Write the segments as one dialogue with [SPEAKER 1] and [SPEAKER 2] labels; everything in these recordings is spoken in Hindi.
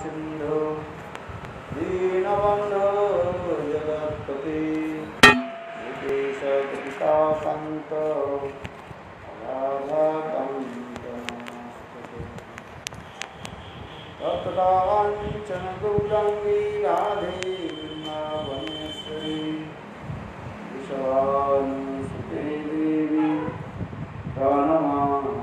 [SPEAKER 1] सिंधु दीनबंधो जगत्पते भूतेशपितासन्त राधाकान्त तत्काञ्चन गौराङ्गी राधे वृन्दावनेश्वरी विश्वानुसुते देवी प्रणमामि।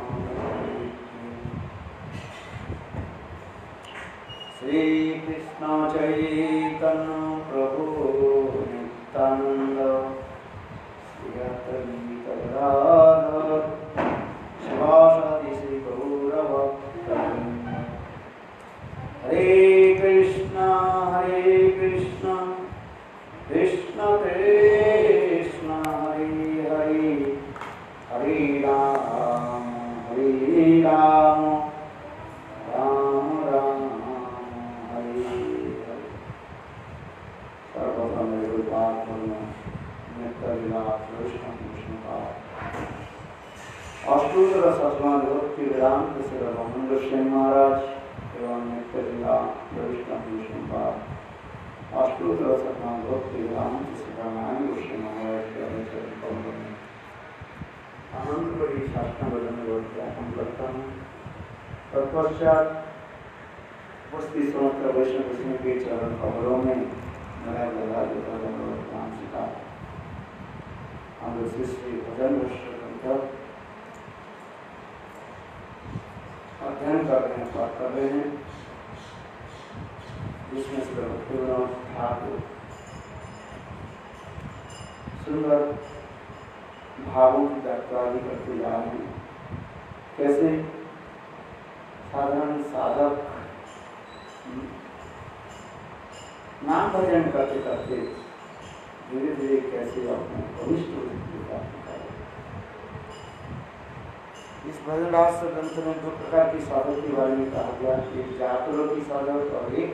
[SPEAKER 1] श्री कृष्ण चैतन्य प्रभु नित्यानंद श्री अद्वैत गदाधर शिवासादि श्री गौरभक्तवृंद। हरे कृष्ण कृष्ण कृष्ण हरे हरे हरे राम राम राम हरे हरे। सर्वप्रथम अष्टोत्तर शतनाम भक्ति वेदांत श्री रामानंद स्वामी महाराज एवं नित्य लीला वैष्णव विष्णुपाद अष्टोत्तर शतनाम भक्ति वेदांत श्री रामानंद स्वामी महाराज के अनंत बड़ी शास्त्र भजन ज्ञापन करता हूँ। तत्पश्चात उपस्थित समस्त वैष्णव विष्णु के चरण कमलों में मेरा गला नाम सिखा हम श्री भजन अध्ययन कर रहे हैं, पाठ कर रहे हैं, जिसमें से ठाकुर सुंदर भावों की व्याख्या करते जा रहे हैं। कैसे साधारण साधक नाम भजन करते करते धीरे धीरे कैसे अपने भविष्य इस भजन राष्ट्र ग्रंथ में दो प्रकार की साधक के बारे में कहा गया, एक जातुलकी साधक और एक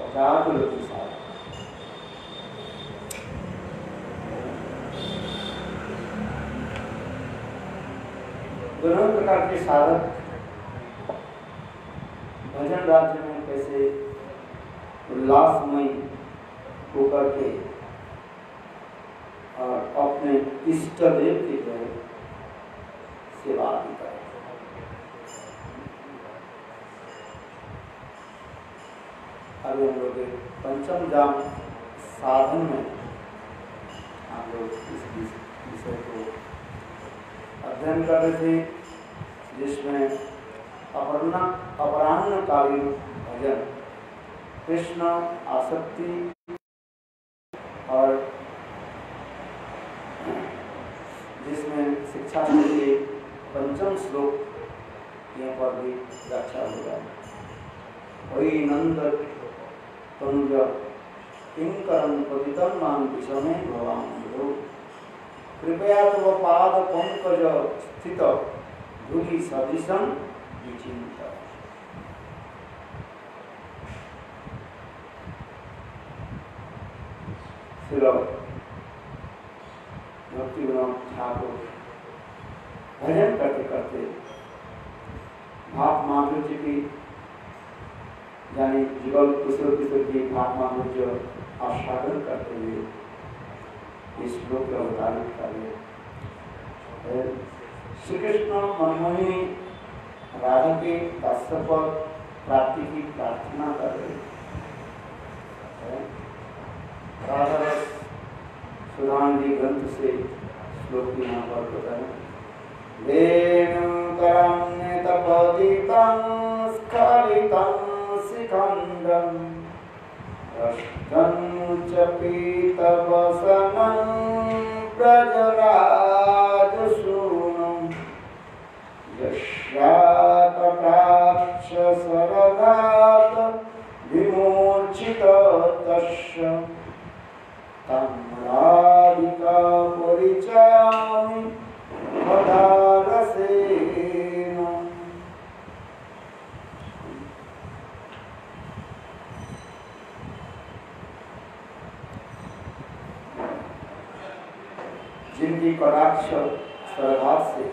[SPEAKER 1] अजातुलकी साधक। दोनों प्रकार के साधक भजन राज्य में कैसे उल्लासमय होकर के और अपने इष्ट देव की जो सेवा भी करें। अभी हम लोग पंचम जाम साधन में हम लोग इस विषय को अध्ययन कर रहे थे, जिसमें अपराह्नकालीन भजन, कृष्ण आसक्ति और जिसमें शिक्षा के पंचम श्लोक यहाँ पर भी व्याख्या हो रहा है। वही नंद तनुज किंकरं पतितं मां विषमे भवामि कृपया तव पाद पंकज स्थित धूलि सदृशं विचिन्त। भक्ति विनोद ठाकुर भजन करते करते भाव माधुर्य की यानी जुगल किशोर किशोर की भाव माधुर्य आस्वादन करते हुए इस श्लोक का अवतारित कर रहे। श्री कृष्ण मनमोहिनी राधा के दास्य पर प्राप्ति की प्रार्थना कर रहे। राधा रस सुधांगी ग्रंथ से श्लोक यहाँ पर बताएं। वेणुकरण्यतपदितं स्खलितं शिखण्डं रष्टं च पीतवसनं व्रजराजसूनं यस्याकटाक्षशरदात् विमोचित तस्य तं राधिका परिचयामि मदारसेन। जिनकी कटाक्ष सरदार से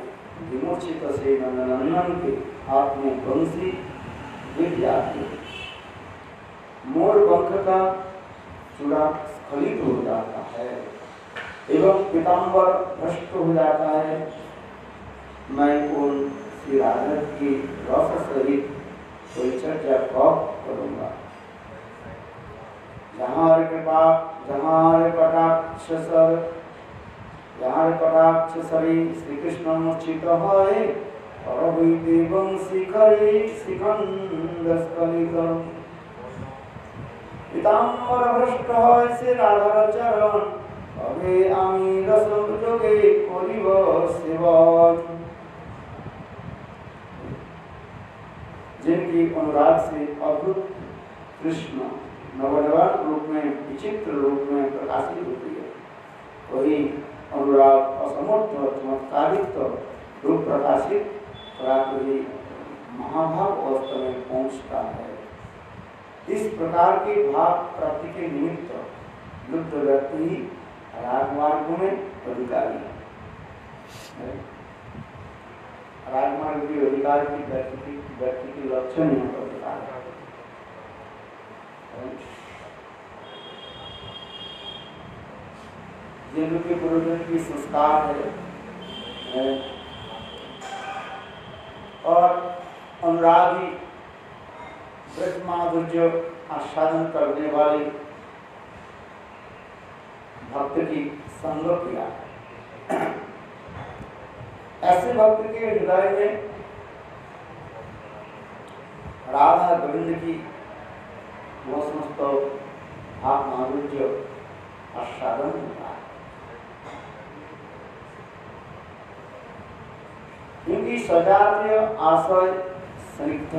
[SPEAKER 1] विमोचित से नंदनंदन के हाथ में बंसी गिर जाती है, मोर पंख का चूड़ा स्खलित हो जाता है एवं पीताम्बर भ्रष्ट हो जाता है। मैं उन श्री राधा की रस सहित परिचर्या कब करूंगा। जहाँ हरे कटाक्ष सरी श्री कृष्ण मूर्छित है और देवं शिखरे शिखंडस्खलित पीताम्बर भ्रष्ट है श्री राधार चरण अबे आमी रस जोगे करिब सेवन। जिनकी अनुराग से अद्भुत कृष्ण नवनवन रूप में विचित्र रूप में प्रकाशित होती है, वही अनुराग असमर्थ चमत्कारिक रूप प्रकाशित कराकर महाभाव अवस्था में पहुंचता है। इस प्रकार के भाव प्राप्ति के निमित्त लुप्त व्यक्ति ही रागमार्ग में अधिकारी है। रागमार्ग के अधिकार की व्यक्ति की लक्षण यहाँ पर बताया है। जिनके पूर्वजन्म की संस्कार है और अनुरागी ब्रज माधुर्य आस्वादन करने वाले भक्त की संग किया है। ऐसे भक्त के हृदय में राधा गोविंद की वो समस्त भाव माधुर्य आस्वादन होता है, क्योंकि सजातीय आशय स्निग्ध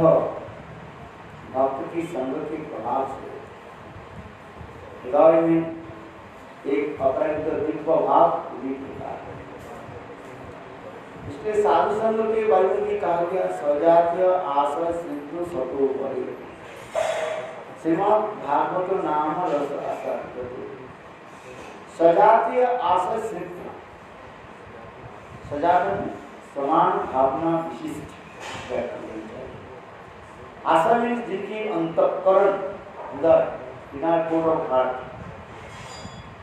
[SPEAKER 1] भक्त की संग के प्रभाव से हृदय में एक अपरित दिव्य भाव उदित होता है। इसलिए साधु संग के बारे में भी कहा गया सजातीय आशय स्निग्ध सतो परे श्रीमद् भागवत नाम रस आसक्ति। सजातीय आशय स्निग्ध सजातन समान भावना विशिष्ट व्यक्ति है। आशा में जिनकी अंतःकरण बिना पूर्व हार्ट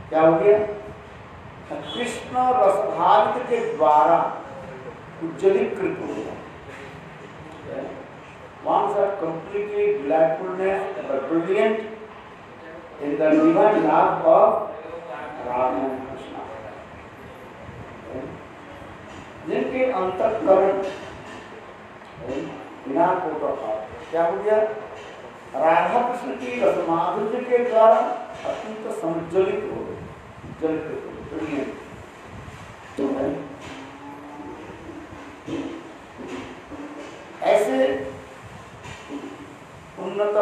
[SPEAKER 1] क्या हो गया, कृष्ण रसभावित के द्वारा उज्जवलीकृत हो गया। Ones are completely delightfulness, but brilliant in the divine love of Radha and Krishna. जिनके अंतःकरण बिना पूर्व क्या हो गया, राधा कृष्ण की रसमाधुर्य के द्वारा अत्यंत समुज्जलित हो गए, ऐसे उन्नत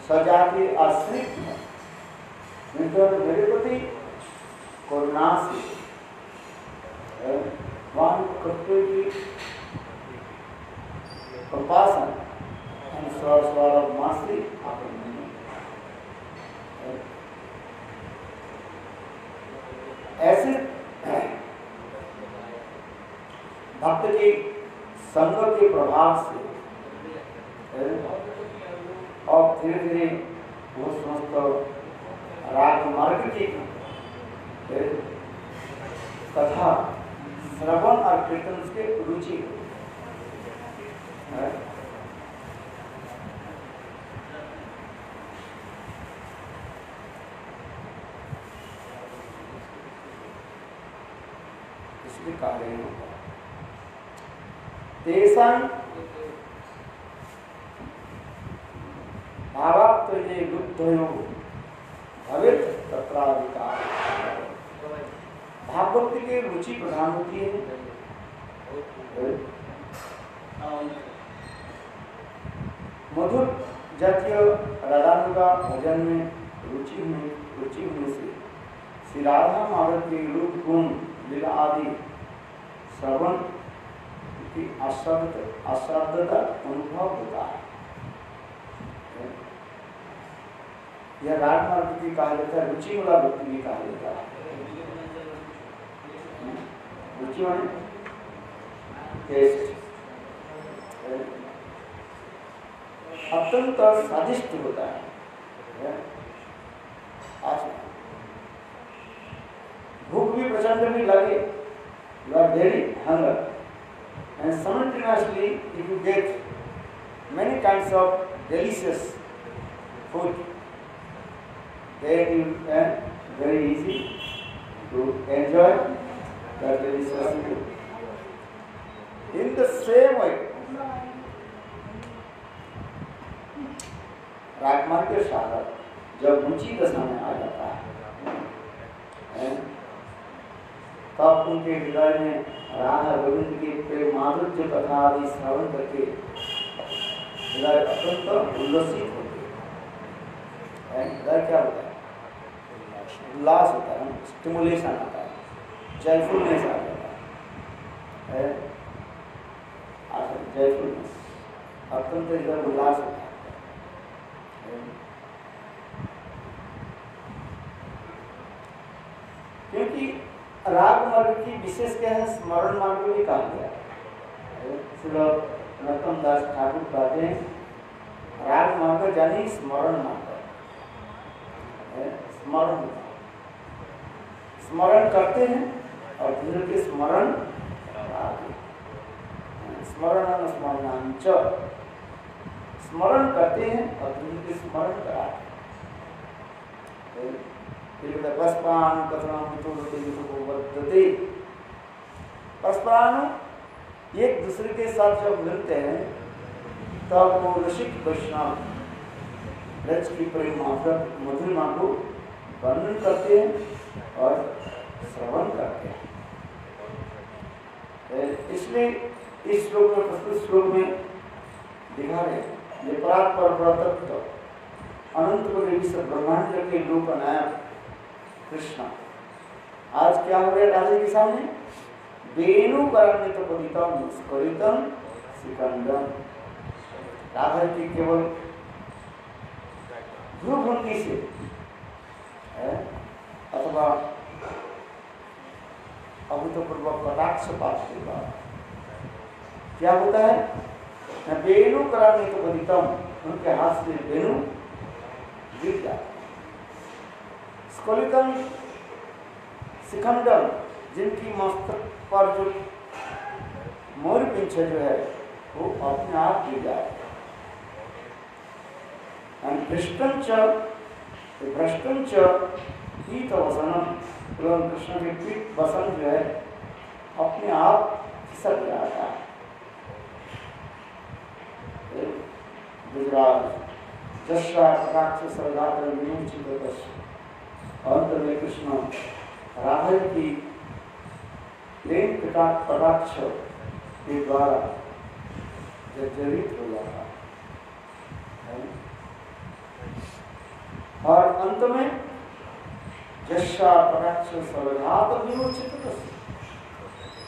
[SPEAKER 1] सजाती आश्रित मेरे प्रति करुणा से वन करते की compassion and sort of mercy upon me. ऐसे भक्त के संग के प्रभाव से और धीरे धीरे वो समस्त राग मार्ग की कथा श्रवण और कीर्तन के रुचि इसलिए कार्य तेषां भावाप्त ये लुब्धयो भवेत् तत्राधिकार। भागवत की रुचि प्रधान होती है, मधुर जातीय राधानुगा भजन में रुचि होने से श्री राधा माधव के रूप गुण लीला आदि श्रवण की आस्वादता अनुभव होता है। यह राग मार्ग भी कहा जाता है, रुचि वाला भक्ति भी कहा जाता है। रुचि माने टेस्ट, अत्यंत स्वादिष्ट होता है। आज भूख भी प्रचंड भी लगे, you are very hunger, and simultaneously if you get many kinds of delicious food, then you can very easy to enjoy the delicious food. In the same way, राजमार्ग के साधक जब रुचि दशा में आ जाता है तब उनके हृदय में राधा गोविंद की प्रेम माधुर्य कथा आदि श्रवण करके हृदय अत्यंत उल्लसित होते हैं। हृदय क्या होता है? उल्लास होता है, स्टिमुलेशन आता है, जयफुलनेस आ जाता है, जयफुलनेस, अत्यंत हृदय उल्लास होता है। क्योंकि राग मार्ग की विशेष क्या है? स्मरण मार्ग भी कहा गया है। नरोत्तम दास ठाकुर कहते हैं राग मार्ग यानी स्मरण मार्ग। स्मरण स्मरण करते हैं और धीरे के स्मरण स्मरण स्मरणांच, स्मरण करते हैं और धीरे के स्मरण कराते हैं। पस्पान पस्पान एक दूसरे के साथ जब मिलते हैं तब वो रसिक वैष्णव रज की प्रेम मधुरिमा को वर्णन करते हैं और श्रवण करते हैं। इसलिए इस श्लोक में, प्रस्तुत श्लोक में दिखा रहे ये परात्पर तत्व अनंत को विश्व ब्रह्मांड के लोक नायक कृष्ण आज क्या हो रहा है राधे के सामने? वेणु करण्य तो कवितम स्फुरितम सिकंदम। राधा की केवल भ्रूभंगी से अथवा अभूतपूर्व कटाक्ष पाठ के बाद क्या होता है? वेणु करण्य तो कवितम, उनके हाथ से वेणु गिर जाता। स्खलितम शिखंडम, जिनकी मस्तक पर जो मोर पिंछ जो है वो अपने आप गिर जाए। भ्रष्टम च पीत वसनम, एवं कृष्ण के पीत वसन जो है अपने आप खिसक जाता है। गुजरात जस्रा कटाक्ष सर्गात विमुचित अंत में कृष्ण राधा की प्रेम कटाक्ष के द्वारा जर्जरित हो जाता है और अंत में जस्रा कटाक्ष सर्गात विमुचित,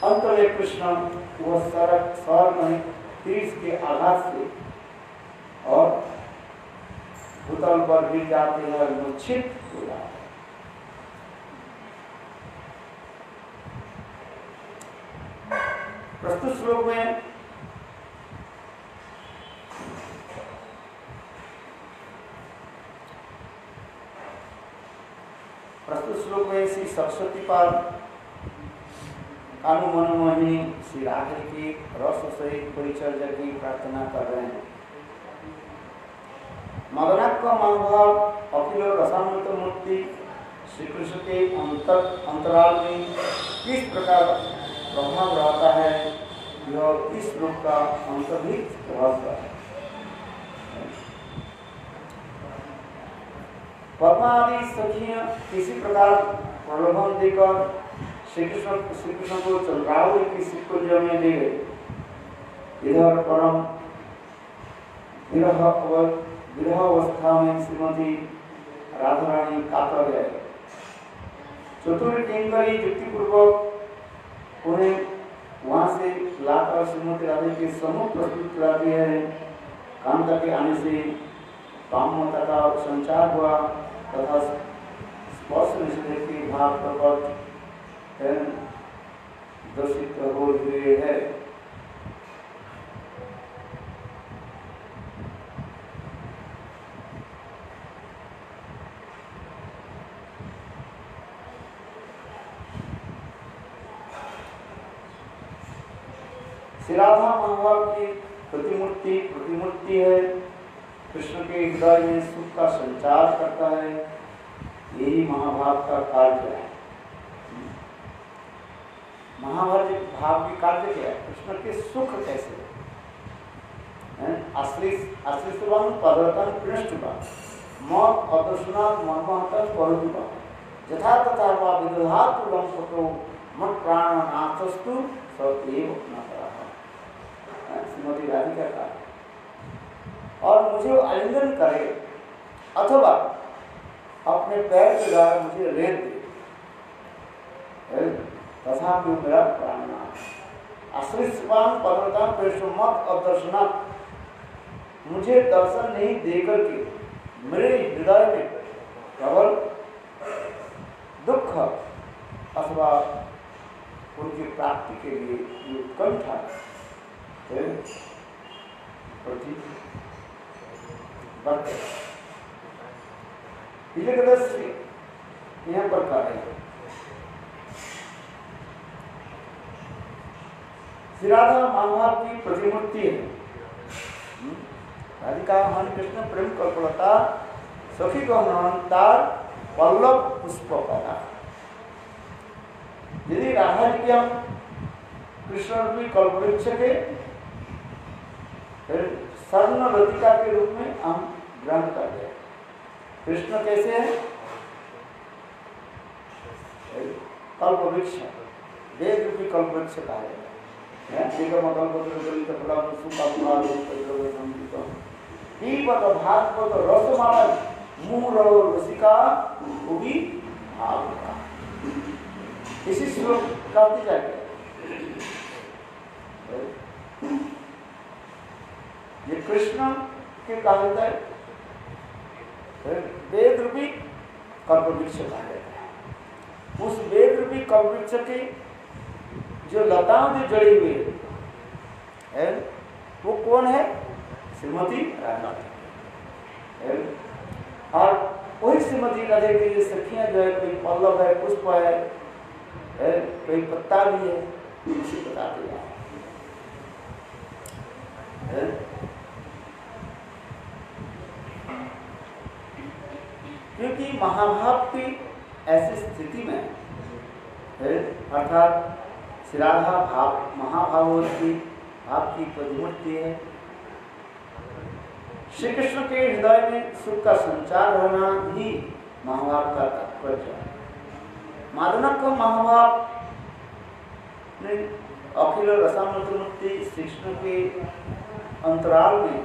[SPEAKER 1] अंत में कृष्ण वह स्वर्ग में तीर के आघात से और भूतल पर गिर जाते हैं और मूर्छित हो जाते हैं। प्रस्तुत श्लोक में श्री सरस्वती पाद कानु मनोमोहिनी श्री राधे की रस सहित परिचर्या की प्रार्थना कर रहे हैं। मदनाक का महाभाव अखिल रसामृत मूर्ति श्री कृष्ण के अंतराल में किस प्रकार प्रभाव रहता है, यह इस श्लोक का अंतर्निहित रहस्य है। पद्मादि सखियां किसी प्रकार प्रलोभन देकर श्री कृष्ण को चंद्रावली की शिवकुंज में ले गए। इधर परम विरह अवस्था में श्रीमती राधा रानी कातर है। चतुर किंकरी युक्तिपूर्वक उन्हें वहां से लाकर श्रीमती राधा के सम्मुख प्रस्तुत कराती है। कांता के आने से कामता का संचार हुआ तथा स्पर्श निषेध के भाव प्रकट दूषित हो हुए है। श्री राधा महाभाव की प्रतिमूर्ति है, कृष्ण के हृदय में सुख का संचार करता है। यही महाभाव का कार्य है। महाभाव भाव की कार्य क्या है? कृष्ण के सुख कैसे है? आश्रितवान पदरतन पृष्ठवान मौत अदर्शना मर्माहतन परदुपा यथा तथा वा विदधातु लंपतो मत प्राणनाथस्तु सदैव न करा। श्रीमती राधिका का और मुझे आलिंगन करे अथवा अपने पैर के द्वारा मुझे रेत दे, तथा मेरा प्राणनाथ। आश्रितवान पदरतन पृष्ठमत अदर्शना, मुझे दर्शन नहीं देकर के मेरे हृदय में प्रबल दुख अथवा उनकी प्राप्ति के लिए उत्कंठा यहाँ पर कहा है। श्री राधा महाभाव की प्रतिमूर्ति है। राधिका मन कृष्ण प्रेम कल्पलता सखी गहनतार पल्लव पुष्प कथा। यदि राधा जी के हम कृष्ण रूपी कल्पवृक्ष के स्वर्ण लतिका के रूप में हम ग्रहण कर रहे। कृष्ण कैसे है? कल्पवृक्ष, वेद रूपी कल्पवृक्ष का है। भागवत रसमाला मूल रसिका इसी श्लोक का ये कृष्ण के कहा जाता है वेद रूपी कल्पवृक्ष कहा जाता है। उस वेद रूपी कल्पवृक्ष के जो लताओं से जड़ी हुई है वो कौन है? श्रीमती राधा। और वही श्रीमती राधा की जो सखियां जो है, कोई पल्लव है, पुष्प है, कोई पत्ता भी है, इसी बता दिया है। क्योंकि महाभाव की ऐसी स्थिति में अर्थात श्री राधा भाव महाभाववती भाव की प्रतिमूर्ति है। श्री कृष्ण के हृदय में सुख का संचार होना ही महाभाव का तात्पर्य है। मादनक महाभाव ने अखिल रसामृतमूर्ति श्री कृष्ण के अंतराल में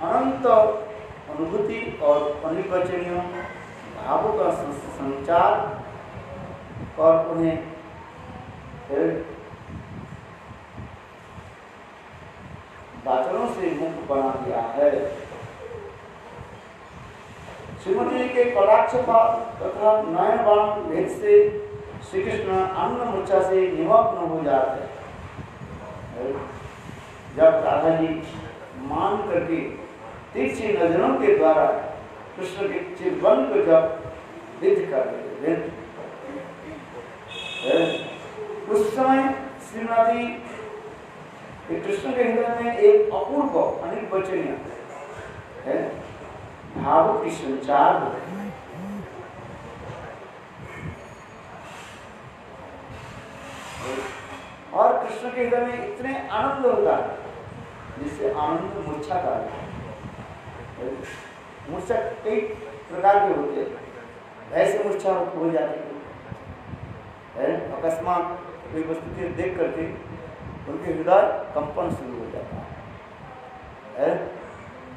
[SPEAKER 1] अनंत अनुभूति और अनिर्वचनीय भावों का संचार और उन्हें वाचनों से मुक्त बना दिया है। श्रीमती के कटाक्ष तथा नयन बाण भेद से श्री कृष्ण अन्न मूर्छा से निमग्न हो जाते हैं। जब राधा जी मान करके तीक्ष्ण नजरों के द्वारा कृष्ण के चिरबन को जब विध कर रहे उस समय श्रीमती कृष्ण के हृदय में एक अपूर्व अनिर्वचनीय भाव की संचार हो रही है। और कृष्ण के हृदय में इतने आनंद होता है जिससे आनंद मूर्छा का है। मूर्छा कई प्रकार के होते हैं। ऐसे मूर्छा हो जाती है अकस्मात कोई वस्तु देख करके उनके हृदय कंपन शुरू हो जाता है।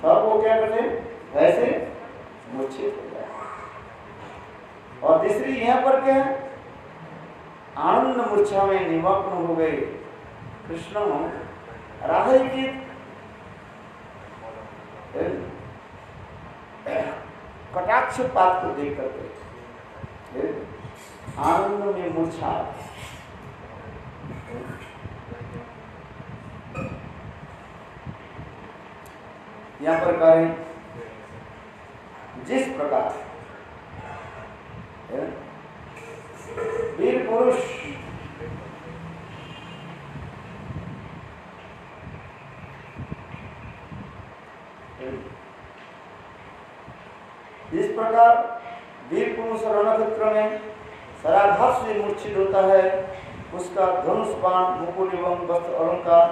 [SPEAKER 1] तब वो क्या करते हैं? वैसे मूर्छित हो जाते हैं। और तीसरी यहाँ पर क्या है? आनंद मूर्छा में निमग्न हो गए कृष्ण राधा जी की कटाक्ष पात को देख करके आनंद में मूर्छा यहाँ पर कहें जिस प्रकार वीर पुरुष इस प्रकार वीर पुरुष रणक्षेत्र में शराघात से मूर्छित होता है, उसका धनुष बाण मुकुट एवं वस्त्र अलंकार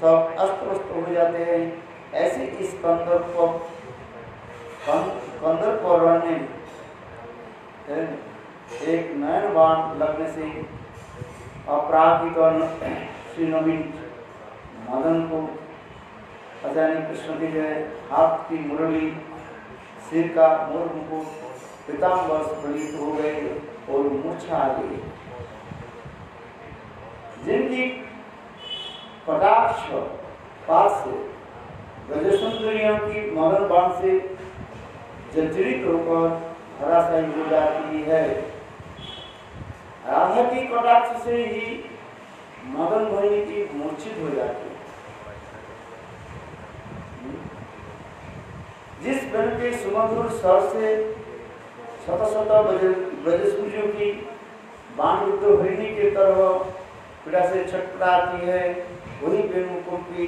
[SPEAKER 1] सब अस्त व्यस्त हो जाते हैं। ऐसे इस कंदर्प रण में एक नयन बाण लगने से अपराधिक श्री नवीन मदन को अचानक कृष्ण के जो हाथ की मुरली, सिर का मोर मुकुट, पीताम्बर प्रलित हो गए और मूर्छा आ गई। जिनकी कटाक्ष पास से गजसुंदरियों की मदन बाण से जर्जरित होकर धराशायी हो जाती है। राधा की कटाक्ष से ही मदन मोहिनी की मूर्छित हो जाती है। जिस बन के सुमधुर स्वर से शत शत ब्रजसूर्यों की बाणरुद्ध हरिणी के तरह पीड़ा से छटपटाती है, वही बेमुकुट की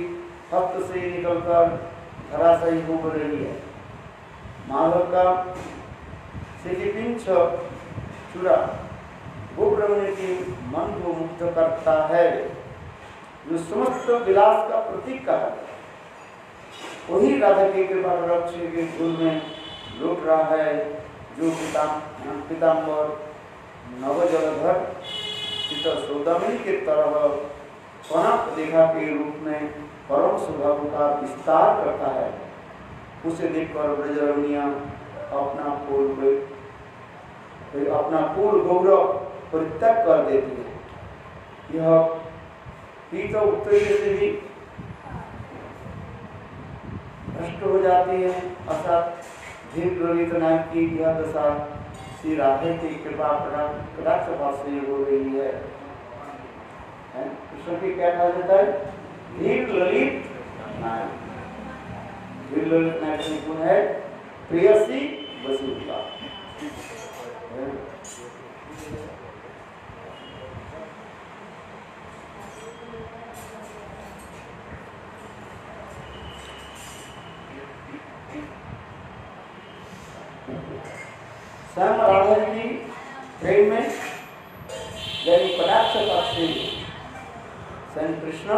[SPEAKER 1] हस्त से निकलकर धराशायी हो रही है। माधव का सिद्धिपिंच चूड़ा गोब्रह्मण्य के मन को मुग्ध करता है, जो समस्त विलास का प्रतीक का है। वही राधा के कृपा वृक्ष के फूल में लौट रहा है, जो पीताम्बर नवजलधर चित्र सौदामिनी के तरह कनक देखा के रूप में परम स्वभाव का विस्तार करता है। उसे देखकर ब्रजरमणियां अपना पूर्ण गौरव परित्याग कर देती है। यह पीत उत्तरी से भी भ्रष्ट हो जाती है। अर्थात धीर ललित नायक की यह दशा श्री राधे की कृपा कटाक्ष से हो रही है। कृष्ण की क्या कहा जाता है? धीर ललित नायक। धीर ललित नायक की गुण है प्रेयसी वसुधा। स्वयं राधा जी प्रेम में यानी कटाक्ष पक्ष से स्वयं कृष्ण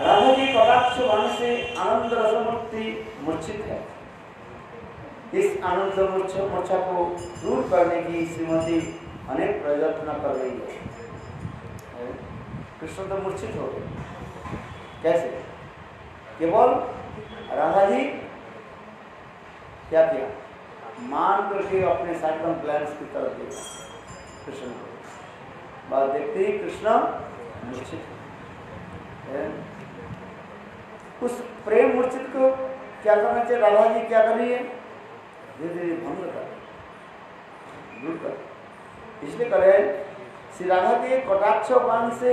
[SPEAKER 1] राधा जी कटाक्ष बाण से आनंद रसमूर्ति मूर्छित है। इस आनंद मूर्छा को दूर करने की श्रीमती अनेक प्रयत्न कर रही है। कृष्ण तो मूर्छित हो गए, कैसे? केवल राधा जी क्या किया? मान करके अपने साइक्लोन प्लान्स की तरफ देखा कृष्ण को। बात देखते ही कृष्ण मूर्छित है। उस प्रेम मूर्छित को क्या करना चाहिए? राधा जी क्या कर रही है? धीरे धीरे भंग कर। इसलिए करे श्री राधा के कटाक्ष बाण से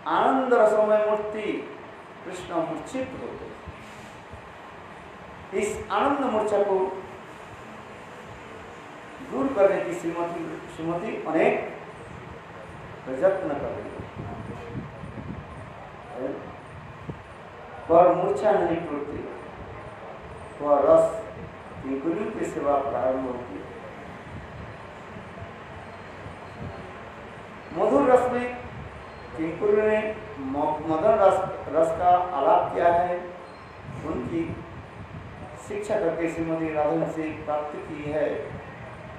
[SPEAKER 1] आनंद रसमय मूर्ति कृष्ण मूर्छित हो गए। इस आनंद मूर्छा को दूर करने की श्रीमती अनेक प्रयत्न कर रही है, पर मूर्छा नहीं टूटती। वह रस गुरु की सेवा प्रारंभ होती है। मधुर रस में किंकुरु ने मदन रस का आलाप किया है। उनकी शिक्षा करके श्रीमती राधा से प्राप्त की है।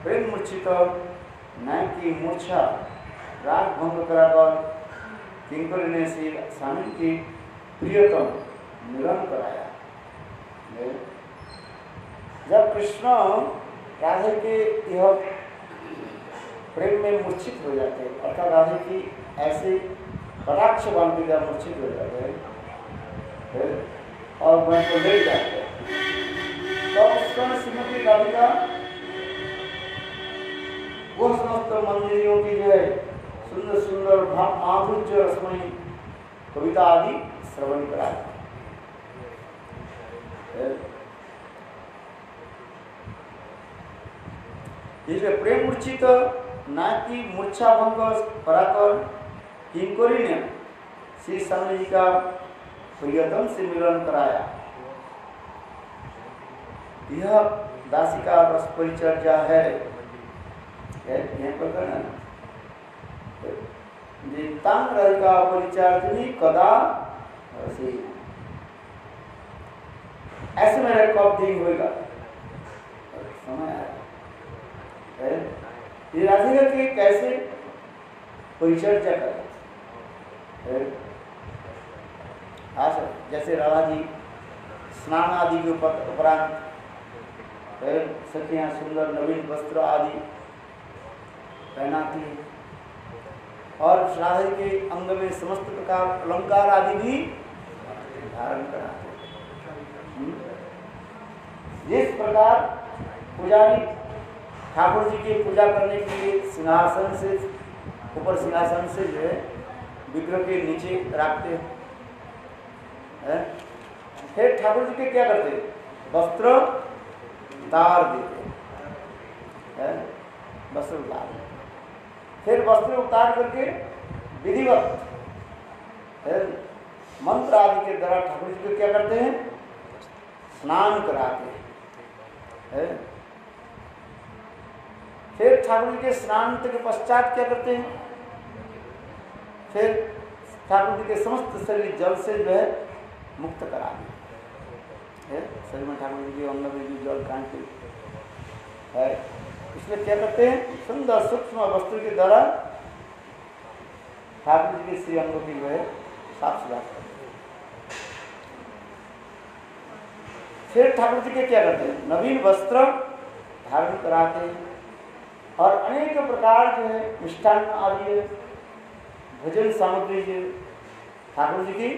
[SPEAKER 1] प्रेम मूर्छित नायक की मूर्छा राग भंग कराकर किंकुरु ने श्री स्वामी की प्रियतम मिलन कराया। जब कृष्ण राधे के यह प्रेम में मूर्छित हो जाते हैं, अर्थात राधे की ऐसे कटाक्ष बाण के जब मूर्छित हो जाते हैं और मन को ले जाते हैं, तो उस समय श्रीमती राधिका वो समस्त मंदिरों की जो है सुंदर सुंदर माधुर्य रसमयी कविता आदि श्रवण कराया। इसलिए प्रेम मूर्छित नायक की मूर्छा भंग कराकर किंकुरु ने श्री स्वामी जी का प्रियतम से मिलन कराया। यह दासी का रस परिचर्या है। यहाँ पर कहना तांग राधिका परिचर्जनी कदा रसी, ऐसे मेरा कब दिन होगा, समय आया। ये राधिका की कैसे परिचर्या करे। अच्छा, जैसे राधा जी स्नान आदि के उपरांत सखियां सुंदर नवीन वस्त्र आदि पहनाती है और राधा के अंग में समस्त प्रकार अलंकार आदि भी धारण कराते हैं। जिस प्रकार पुजारी ठाकुर जी की पूजा करने के लिए सिंहासन से ऊपर सिंहासन से जो है विग्रह के नीचे रखते हैं, फिर ठाकुर जी के क्या करते हैं, वस्त्र उतार देते हैं, वस्त्र उतार देते, फिर वस्त्र उतार करके विधिवत मंत्र आदि के द्वारा ठाकुर जी को क्या करते हैं, स्नान कराते हैं। फिर ठाकुर जी के स्नान के पश्चात क्या करते हैं, फिर ठाकुर जी के समस्त शरीर जल से जो है मुक्त करा देते हैं। शरीर में ठाकुर जी के अंग में भी जल कांति है, इसलिए क्या करते हैं, सुंदर सूक्ष्म वस्त्र के द्वारा ठाकुर जी के श्री अंगों की जो है साफ सुथरा करते हैं। फिर ठाकुर जी के क्या करते हैं, नवीन वस्त्र धारण कराते हैं और अनेक प्रकार जो है मिष्ठान आदि भोजन सामग्री जो ठाकुर जी की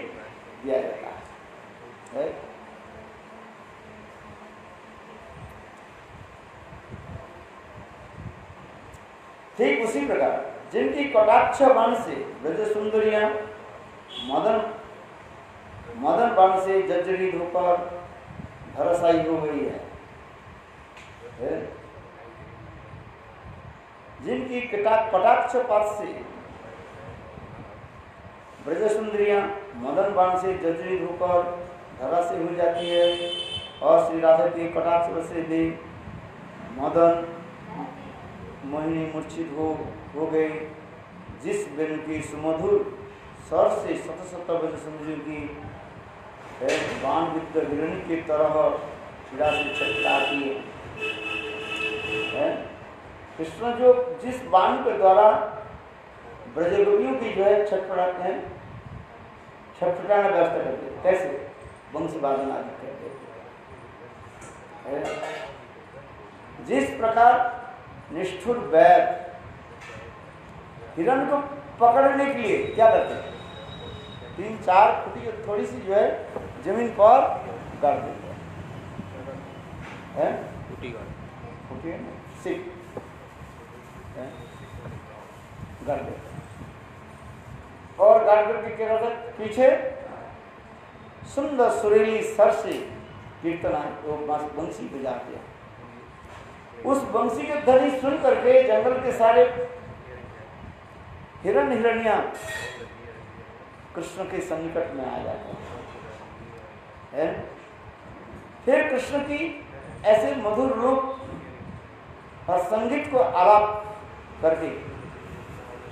[SPEAKER 1] दिया जाता है। ठीक उसी प्रकार जिनकी कटाक्ष बाण से ब्रज सुंदरियां मदन बाण से जर्जरित होकर धराशायी हो गई है, जिनकी कटाक्ष पात से ब्रज सुंदरियां मदन बाण से जर्जरित होकर धराशायी हो जाती है और श्री राधा के कटाक्ष से भी मदन मोहिनी मूर्छित हो गई। जिस बेन की सुमधुर स्वर से शत शत ब्रज सुंदरियों की बाण विद्ध हिरणी की तरह पीड़ा से छटपटाती है। कृष्ण जो जिस बाण के द्वारा ब्रजगोपियों की जो है छटपटाते हैं, छटपटाना व्यवस्था करते हैं, कैसे वंश वादन आदि करते हैं। जिस प्रकार निष्ठुर वैद हिरण को पकड़ने के लिए क्या करते हैं, 3-4 फुटी थोड़ी सी जो है जमीन पर गाड़ देते हैं, गाड़ देते और गाड़ करके क्या करते हैं, पीछे सुंदर सुरीली सर से कीर्तन बंसी बजाते हैं। उस बंसी के ध्वनि सुन करके जंगल के सारे हिरण हिरनियां कृष्ण के संकट में आ जाते हैं। फिर कृष्ण की ऐसे मधुर रूप और संगीत को आलाप करके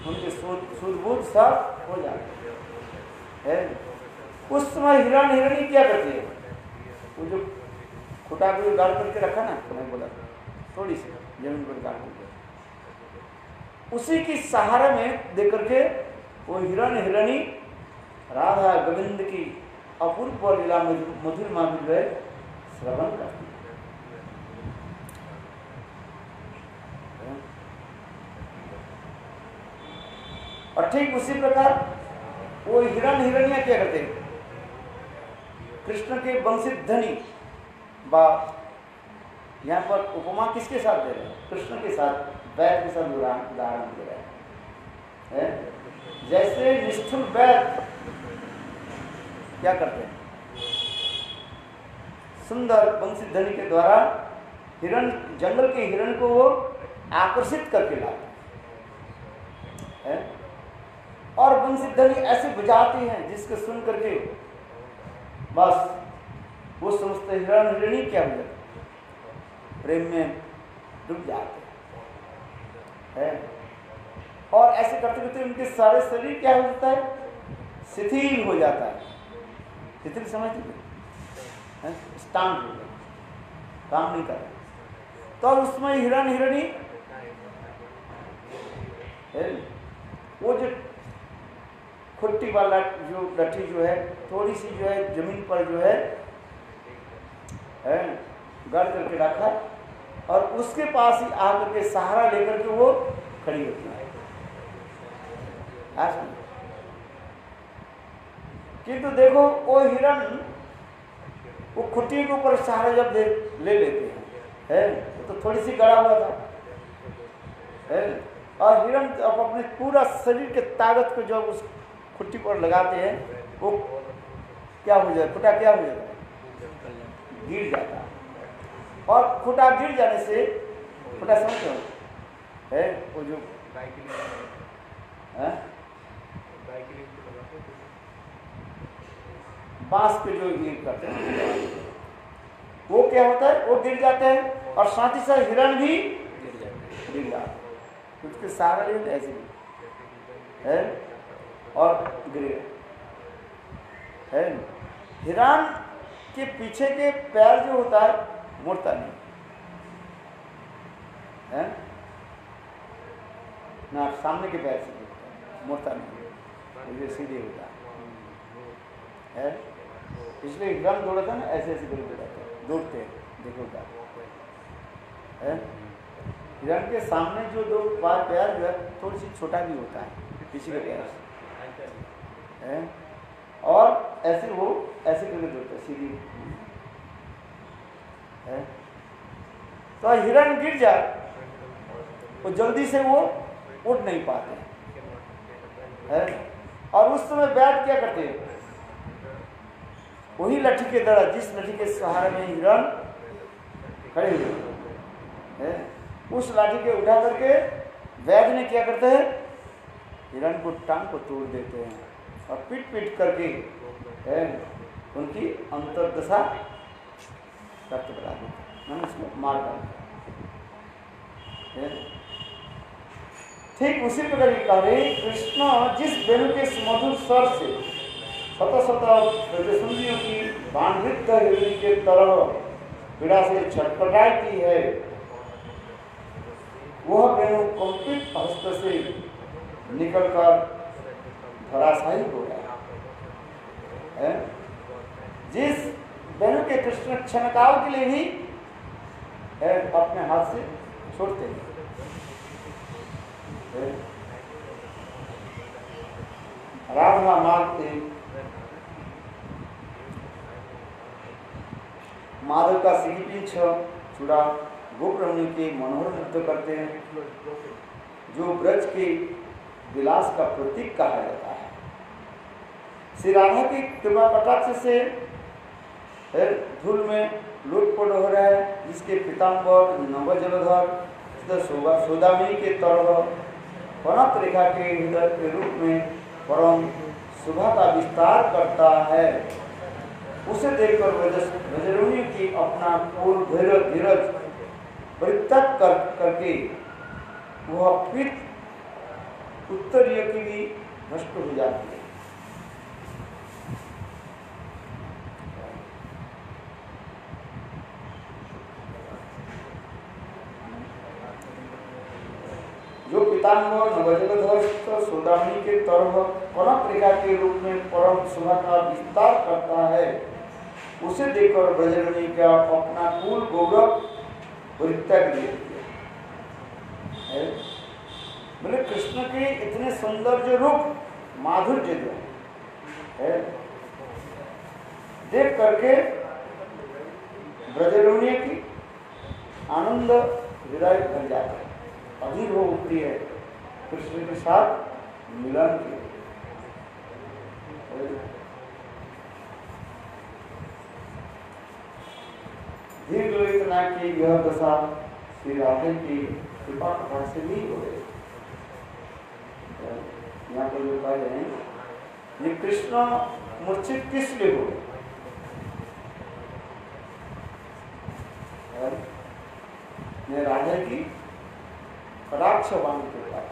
[SPEAKER 1] उनके सुदबुद्ध सब हो जाते हैं। उस समय हिरण हिरणी क्या करते हैं, वो जो खुटा को गाड़ करके रखा ना, मैं बोला थोड़ी सी जमीन पर गाड़ करके, उसी की सहारा में देकर के वो हिरण हिरणी राधा गोविंद की अपूर्व लीला मधुर माधुर्य श्रवण करती है। और ठीक उसी प्रकार वो हिरण हिरण्या क्या करते हैं, कृष्ण के वंशित धनी बा, यहाँ पर उपमा किसके साथ दे रहे हैं, कृष्ण के साथ, वैद के साथ उदाहरण दे रहे हैं। जैसे निष्ठुर वैद क्या करते हैं, सुंदर वंशित ध्वनि के द्वारा हिरण, जंगल के हिरण को वो आकर्षित करके लाते हैं और वंशित ध्वनि ऐसे बजाती हैं जिसको सुन करके बस वो समझते हिरण हिरणी क्या हो जाता, प्रेम में डूब जाते हैं। और ऐसे करते करते उनके सारे शरीर क्या हो जाता है, शिथिल हो जाता है। शिथिल समझते हैं, स्टांड हो जाता, काम नहीं कर रहा। तो उसमें हिरण हिरणी वो जो खुट्टी वाला जो लठी जो है थोड़ी सी जो है जमीन पर जो है गड़ करके रखा और उसके पास ही आकर के सहारा लेकर के वो खड़ी होती है। किंतु देखो वो हिरण वो खुट्टी के ऊपर सहारा जब ले लेते हैं तो थोड़ी सी गड़ा हुआ था है? और हिरण अब अपने पूरा शरीर के ताकत को जब उस खुट्टी पर लगाते हैं वो क्या हो जाता है, खुटा क्या हो जाता है, गिर जाता है। और खुटा गिर जाने से खुटा समझते हो है वो जो बांस पे जो ये करते हैं वो क्या होता है, वो गिर जाते हैं और साथ ही साथ हिरण भी गिर जाता है। उसके सहारा ले ऐसे है और गिरे है। हिरण के पीछे के पैर जो होता है मुड़ता नहीं है ना, सामने के पैर से मुड़ता नहीं, सीधे होता है। इसलिए हिरण दौड़ता ना ऐसे ऐसे करके दौड़ते हैं, देखो क्या है। हिरण के सामने जो दो पैर जो है थोड़ी सी छोटा भी होता है किसी के पैर से और ऐसे वो ऐसे करके दौड़ता है सीधी है। तो हिरण गिर जाए तो जल्दी से वो उठ नहीं पाते है। और उस समय बैठ क्या करते हैं, वही लाठी के द्वारा जिस लाठी के सहारे में हिरण खड़े हुए हैं उस लाठी के उठा करके वैद्य ने क्या करते हैं, हिरण को टांग को तोड़ देते हैं और पीट पीट करके उनकी अंतर्दशा रक्त बना देते हैं, उसको मार डालते हैं। ठीक उसी प्रकार कह रहे कृष्ण जिस वेणु के सुमधुर स्वर से शत शत ब्रजसुंदरियों की बाणवृत्त हिरणी के तरह पीड़ा से छटपटाती है, वह वेणु कंपित हस्त से निकलकर धराशायी हो गया है। जिस वेणु के कृष्ण क्षणकाल के लिए ही अपने हाथ से छोड़ते हैं। राधा मांगते माधव का सिंह चूड़ा गोपरमणि के मनोहर नृत्य करते हैं जो ब्रज के विलास का प्रतीक कहा जाता है। श्री राधा की कृपा कटाक्ष से धूल में लुटपुट हो रहा है, जिसके पीताम्बर नव जलधर सौदामिनी के तरह कनक रेखा के हृदय के रूप में परम सुबह का विस्तार करता है। उसे देखकर ब्रजरुणी की अपना पूर्ण धीरज परित्यक्त करके वह पित्त उत्तरीय की भी नष्ट हो जाती है। जो पिताम्बर नवजलधर सौदामिनी के तरह कनक रेखा के रूप में परम शोभा का विस्तार करता है, उसे देखकर ब्रजरमणी का अपना कुल गौरव परित्याग दिया। बोले कृष्ण के इतने सुंदर जो रूप माधुर्य जो है देख करके ब्रजरमणी की आनंद हृदय भर जाता है, अधीर हो उठती है कृष्ण के साथ मिलन की। धीर लोचना की यह दशा श्री राधे की कृपा कथा से नहीं हो रही। यहाँ पर जो कह रहे हैं ये कृष्ण मूर्छित किस लिए हो ने राधा की कटाक्ष वाणी के द्वारा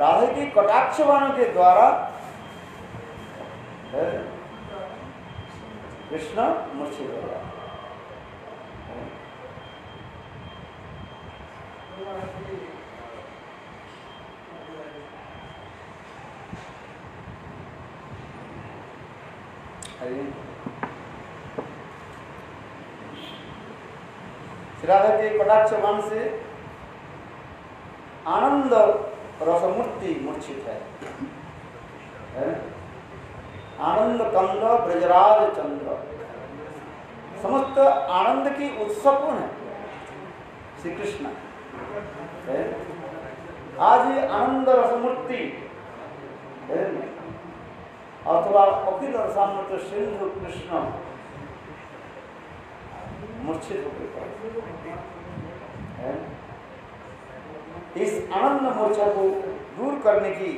[SPEAKER 1] राधा की कटाक्ष वाणी के द्वारा कृष्ण मूर्छित हो गया। राधा के कटाक्ष बाण से आनंद रसमूर्ति मूर्छित है। आनंद कंद ब्रजराज चंद्र, समस्त आनंद की उत्सव कौन है? श्री कृष्ण। आज ये आनंद रसमूर्ति अथवा अखिल रसामृत सिंधु कृष्ण मूर्छित होकर इस आनंद मूर्छा को दूर करने की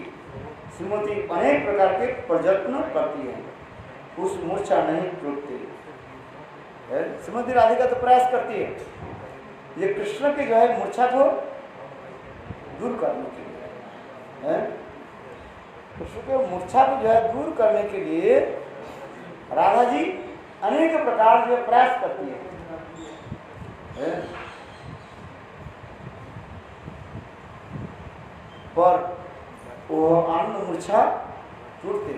[SPEAKER 1] श्रीमती अनेक प्रकार के प्रयत्न करती है, उस मूर्छा नहीं टूटती। श्रीमती राधिका तो प्रयास करती है ये कृष्ण के जो है मूर्छा को दूर करने के लिए, कृष्ण के मूर्छा को जो है दूर करने के लिए राधा जी अनेक प्रकार जो प्रयास करती है। पर वो आनंद मूर्छा टूटते।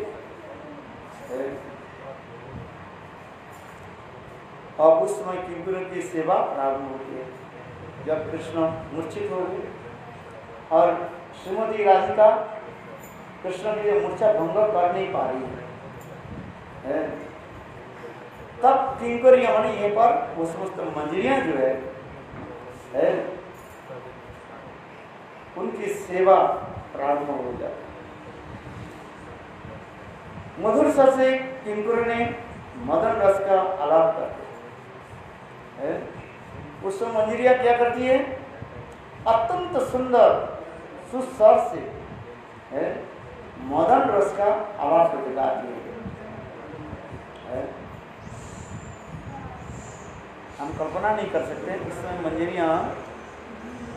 [SPEAKER 1] अब उस समय किंकरों की सेवा प्रारंभ होती है। जब कृष्ण मूर्छित हो गए और श्रीमती राधिका कृष्ण की मूर्छा भंग कर नहीं पा रही है, तब किंकरियां मानी यहीं पर वो समस्त मंजरियां जो है उनकी सेवा प्रारंभ हो जाती। मधुर स्वर से किंकर ने मदन रस का आलाप करते हैं। उस समय मंजरिया क्या करती है? अत्यंत सुंदर सुस्वर से मदन रस का आलाप करके गाती है। हम कल्पना नहीं कर सकते इस समय मंजरियां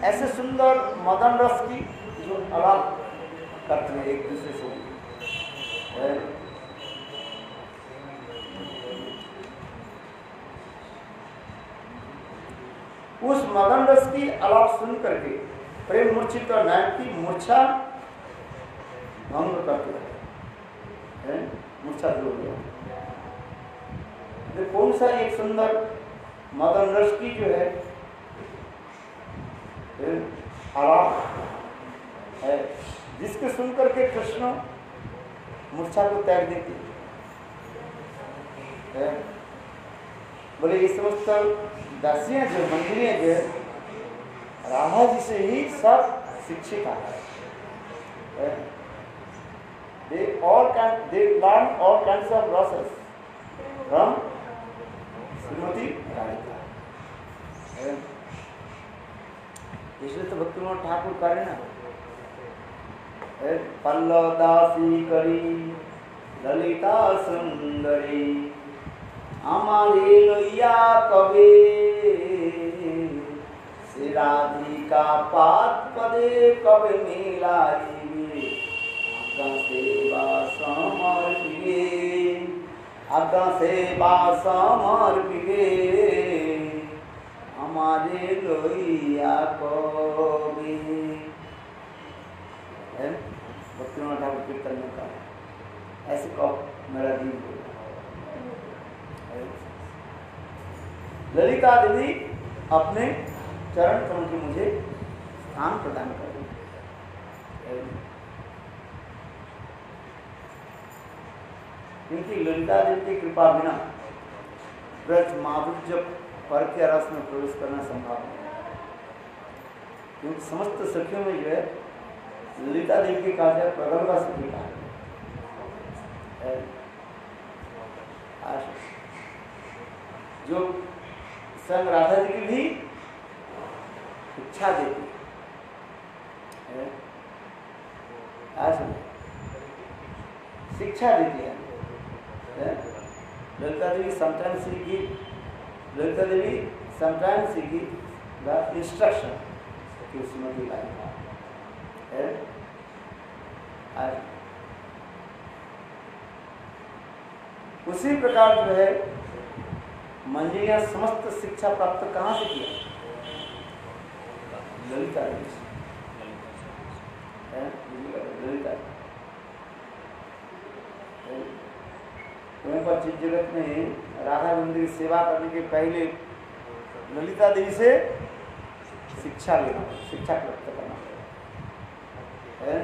[SPEAKER 1] ऐसे सुंदर मदन रस की जो आलाप करते हैं एक दूसरे से। उस मदन रस की आलाप सुन करके प्रेम मूर्छित और नायक की मूर्छा भंग करते हैं, मूर्छा दूर हो गया। कौन सा एक सुंदर मदन रस की जो है आलाप है जिसके सुनकर के कृष्ण मूर्छा को त्याग देते हैं। बोले ये समस्त दासियां जो मंदिरें जो राधा जी से ही सब शिक्षित है। They learn all kinds of roses from Shrimati Radhika. इसलिए तो भक्तिविनोद ठाकुर करे ना, पल्लव दासी करी ललिता सुंदरी हमारे लोहिया कवे श्री राधिका पात पदे कवे मिलाई सेवा समर्पिगे आज्ञा सेवा समर्पिगे हमारे लोहिया कवि। भक्तिविनोद ठाकुर कीर्तन में कहा ऐसे कब मेरा दिन हो। ललिता देवी अपने चरण कमल के मुझे स्थान प्रदान कर क्योंकि ललिता देवी की कृपा बिना ब्रज माधुर्य पर के रस में प्रवेश करना संभव नहीं। क्योंकि समस्त सखियों में जो है ललिता देवी की कहा जाए प्रगल्भा सखी कहा है, जो संग राधा जी की भी इच्छा देती है, शिक्षा देती है। Lalita Devi sometimes she give, Lalita Devi sometimes she give the instruction कि श्रीमती लाइफ है। उसी प्रकार जो है मंजरियां समस्त शिक्षा प्राप्त कहाँ से किया? ललिता देवी से, ललिता। पश्चिम जगत में राधा मंदिर की सेवा करने के पहले ललिता देवी से शिक्षा लेना, शिक्षा प्राप्त करना है।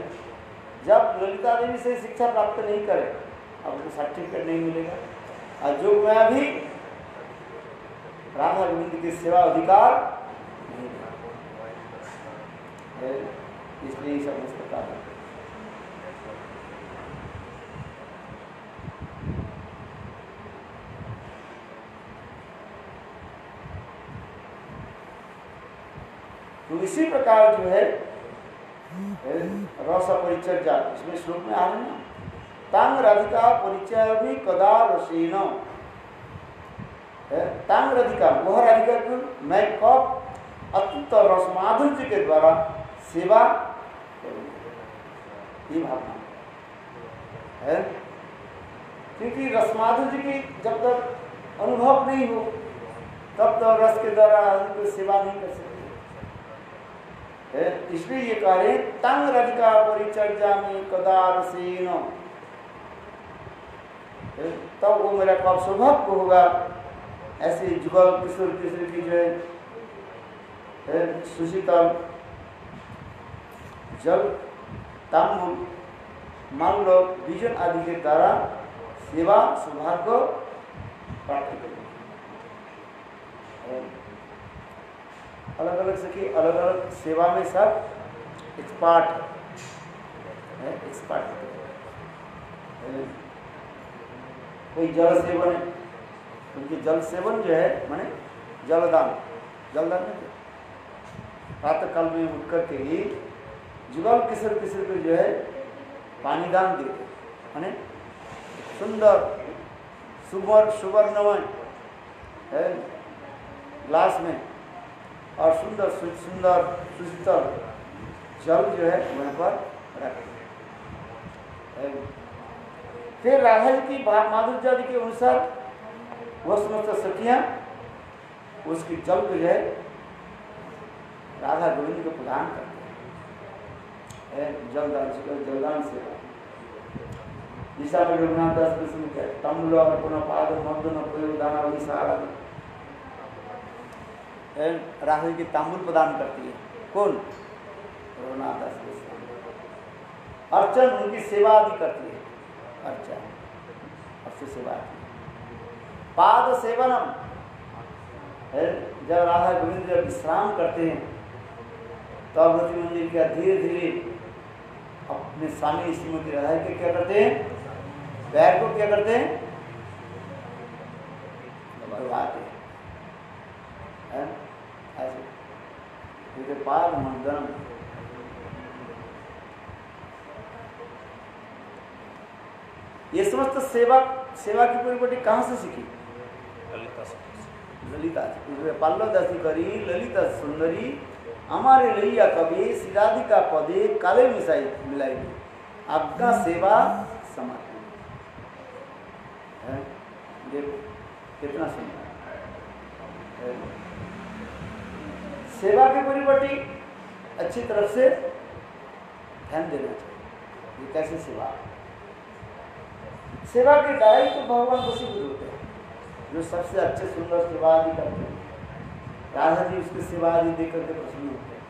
[SPEAKER 1] जब ललिता देवी से शिक्षा प्राप्त नहीं करे आपको सर्टिफिकेट नहीं मिलेगा। और जो मैं भी राधा गोविंद की सेवा अधिकार नहीं है, इसलिए ये सब मुश्किल है। तो इसी प्रकार जो है रस परिचर्या, इसमें श्लोक में आ रहे हैं तांग राधिका परिचय भी कदा रसेन, तांग राधिका वह राधिका को मैं कब अत्यंत रस माधुर्य के द्वारा सेवा करूंगा, ये भावना है। क्योंकि रस माधुर्य की जब तक अनुभव नहीं हो तब तक रस के द्वारा आदमी को सेवा नहीं कर सकते। इसलिए ये कह रहे तंग राधिका परिचर्या में कदा रसेन, तब वो मेरा कब सौभाग्य होगा ऐसे जुगल किशोर किशोर की जो है सुशीतल जल ताम्बूल माल्य बीजन आदि के द्वारा सेवा सौभाग्य प्राप्त करें। अलग अलग सखी अलग अलग सेवा में सब एक्सपर्ट है, एक्सपर्ट है। कोई जल सेवन है, क्योंकि जल सेवन जो है माने जलदान, जलदान नहीं प्रातः काल में उठ करके ही जुगल किशोर किशोर को जो है पानी दान देते, माने सुंदर सुवर्णमय है ग्लास में और सुंदर सुंदर सुशीतल जल जो है वहाँ पर रखते। फिर राधा जी की माधुर्य आदि के अनुसार वह समस्त सखियाँ उसकी जल को जो है राधा गोविंद को प्रदान करते हैं। जलदान से दिशा में रघुनाथ दास कृष्ण के तम्बुल और पुनः पाद मर्दन प्रयोग दाना वही सारा राहुल की तांबुल प्रदान करती है। कौन? रघुनाथ दास कृष्ण। अर्चन उनकी सेवा आदि करती है, अर्चन अर्च सेवा। पाद सेवनम है, जब राधा गोविंद जब विश्राम करते हैं तब रति मंदिर क्या धीरे धीरे अपने स्वामी श्रीमती राधा के क्या करते हैं, पैर को क्या करते हैं, दबाते हैं ऐसे पाद मंदन। ये समस्त सेवा की परिपाटी कहाँ से सीखी? ललिता से। पल्लव दासी करी ललिता सुंदरी हमारे लैया कवि सिराधिका पदे काले मिलाई आपका सेवा समर्पण है। देखो कितना सुंदर सेवा की परिपाटी अच्छी तरफ से ध्यान देना चाहिए। ये कैसे सेवा के डायरेक्ट तो भगवान को सिद्ध होते हैं जो सबसे अच्छे सुंदर सेवा आदि करते हैं। राधा जी उसकी सेवा आदि देख करके प्रसन्न होते हैं।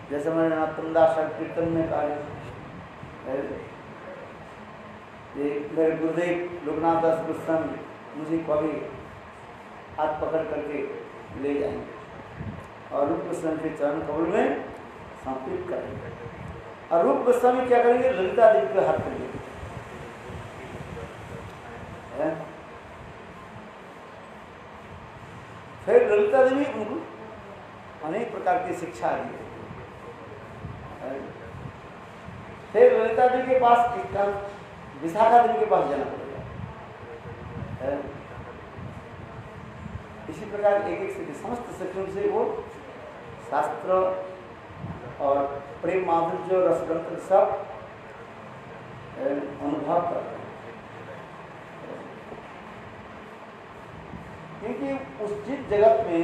[SPEAKER 1] जैसे मैंने नातमदास कीर्तन में कहा मेरे गुरुदेव लोकनाथ दास गोस्वामी मुझे कभी हाथ पकड़ करके ले जाएंगे और रूप गोस्वामी के चरण कमल में समर्पित करेंगे और रूप गोस्वामी क्या करेंगे, ललिता देवी के हाथ करेंगे। फिर ललिता देवी उनको अनेक प्रकार की शिक्षा दी। फिर ललिता देवी के पास विशाखा देवी के पास जाना पड़ेगा। इसी प्रकार एक एक सखी समस्त सखियों से वो शास्त्र और प्रेम माधुर्य रसग्रंथ सब अनुभव कर रहे हैं। क्योंकि उस जिस जगत में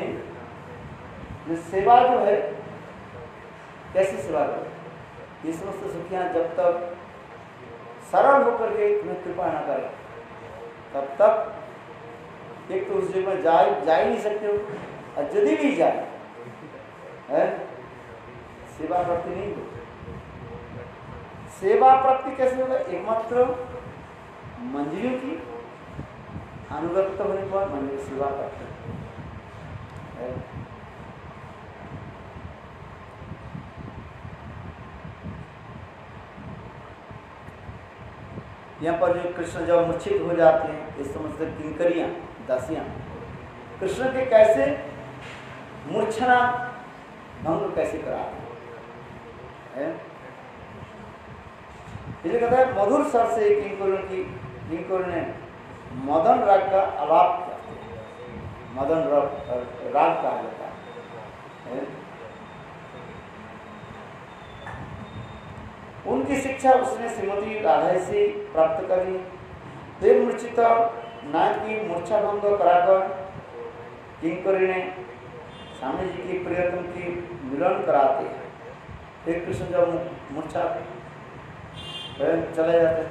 [SPEAKER 1] जो सेवा जो है, कैसी सेवा करें, ये समस्त सखियां जब तक सरल होकर के तुम्हें कृपा न करें तब तक एक तो उस जगह में जा ही नहीं सकते हो, और यदि भी जाए है सेवा प्राप्ति नहीं होती। सेवा प्राप्ति कैसे होगा? एकमात्र मंजरियों की अनुगत होने के बाद मंदिर सेवा प्राप्ति है। यहाँ पर जो कृष्ण जब मूर्छित हो जाते हैं, इस समझते किंकरियां दासियां कृष्ण के कैसे मूर्छना भंग कैसे कराते हैं। इसलिए कहता है मधुर स्वर से किंकर ने मदन राग का आलाप किया। मदन राग कहा जाता है। उनकी शिक्षा उसने श्रीमती राधा से प्राप्त करी। देव मूर्छित नाथ की मूर्छा भंग कराकर किंकरी ने स्वामी जी की प्रियतम की मिलन कराते हैं। फिर कृष्ण जब मूर्छा चले जाते,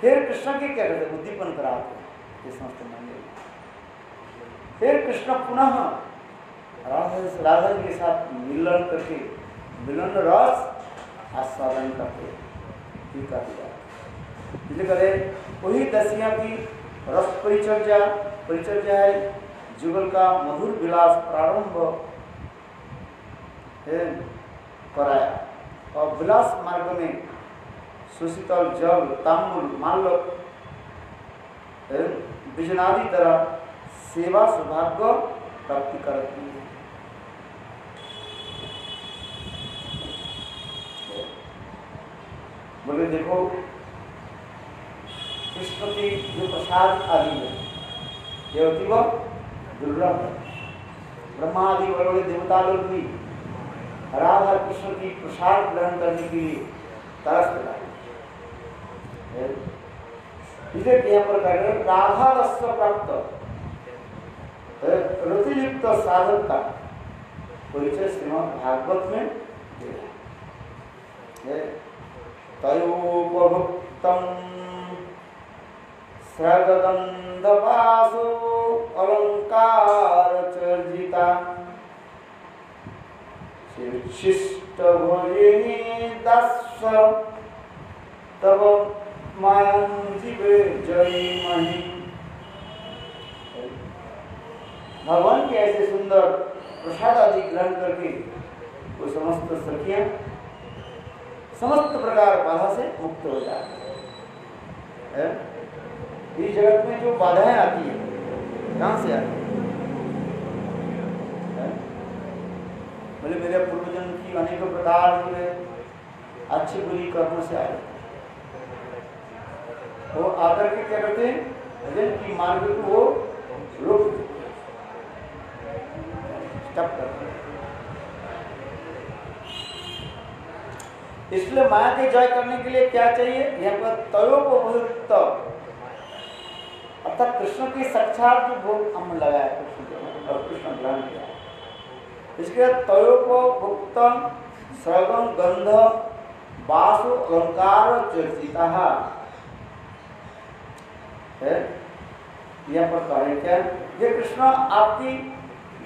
[SPEAKER 1] फिर कृष्ण की क्या करते, उद्दीपन कराते समस्त मंदिर। फिर कृष्ण पुनः राधा जी के साथ मिलन करके मिलन रस आस्वादन करते करे। वही दसिया की रस परिचर्या है, जुगल का मधुर विलास प्रारंभ कराया। और विलास मार्ग में सुशीतल जल तांबुल माल्य विजनादि तरह सेवा सौभाग्य प्राप्ति करती है। बोले देखो कृष्ण की जो प्रसाद आदि है ये होती वो दुर्लभ है। ब्रह्मा आदि बड़े बड़े देवता लोग भी राधा कृष्ण की प्रसाद ग्रहण करने के लिए तरस लगाए। यहाँ पर राधा रस प्राप्त रतियुक्त साधक का परिचय श्रीमद् भागवत में तयोपभुक्तम स्रगंधवासो अलंकार चर्जिता शिष्ट भोजिनी दस्व तब मायं जीवे जय मही। भगवान के ऐसे सुंदर प्रसाद आदि ग्रहण करके वो समस्त सखियां समस्त प्रकार बाधा से मुक्त हो जाती है। इस जगत में जो बाधाएं आती है कहां से आती है? बोले मेरे पूर्वजन्म की अनेक प्रकार जो है अच्छी बुरी कर्मों से आए, वो आकर के क्या करते हैं, भजन की मार्ग को वो रोक स्टॉप करते हैं। इसलिए माया के जय करने के लिए क्या चाहिए? यहाँ पर तयोपभुक्त अर्थात कृष्ण की साक्षात जो भोग हम लगाया कृष्ण और कृष्ण ग्रहण किया, इसके तयोपभुक्त सर्वम गंध वासु अलंकार चर्चिता है। यहाँ पर कहे क्या, ये कृष्ण आपकी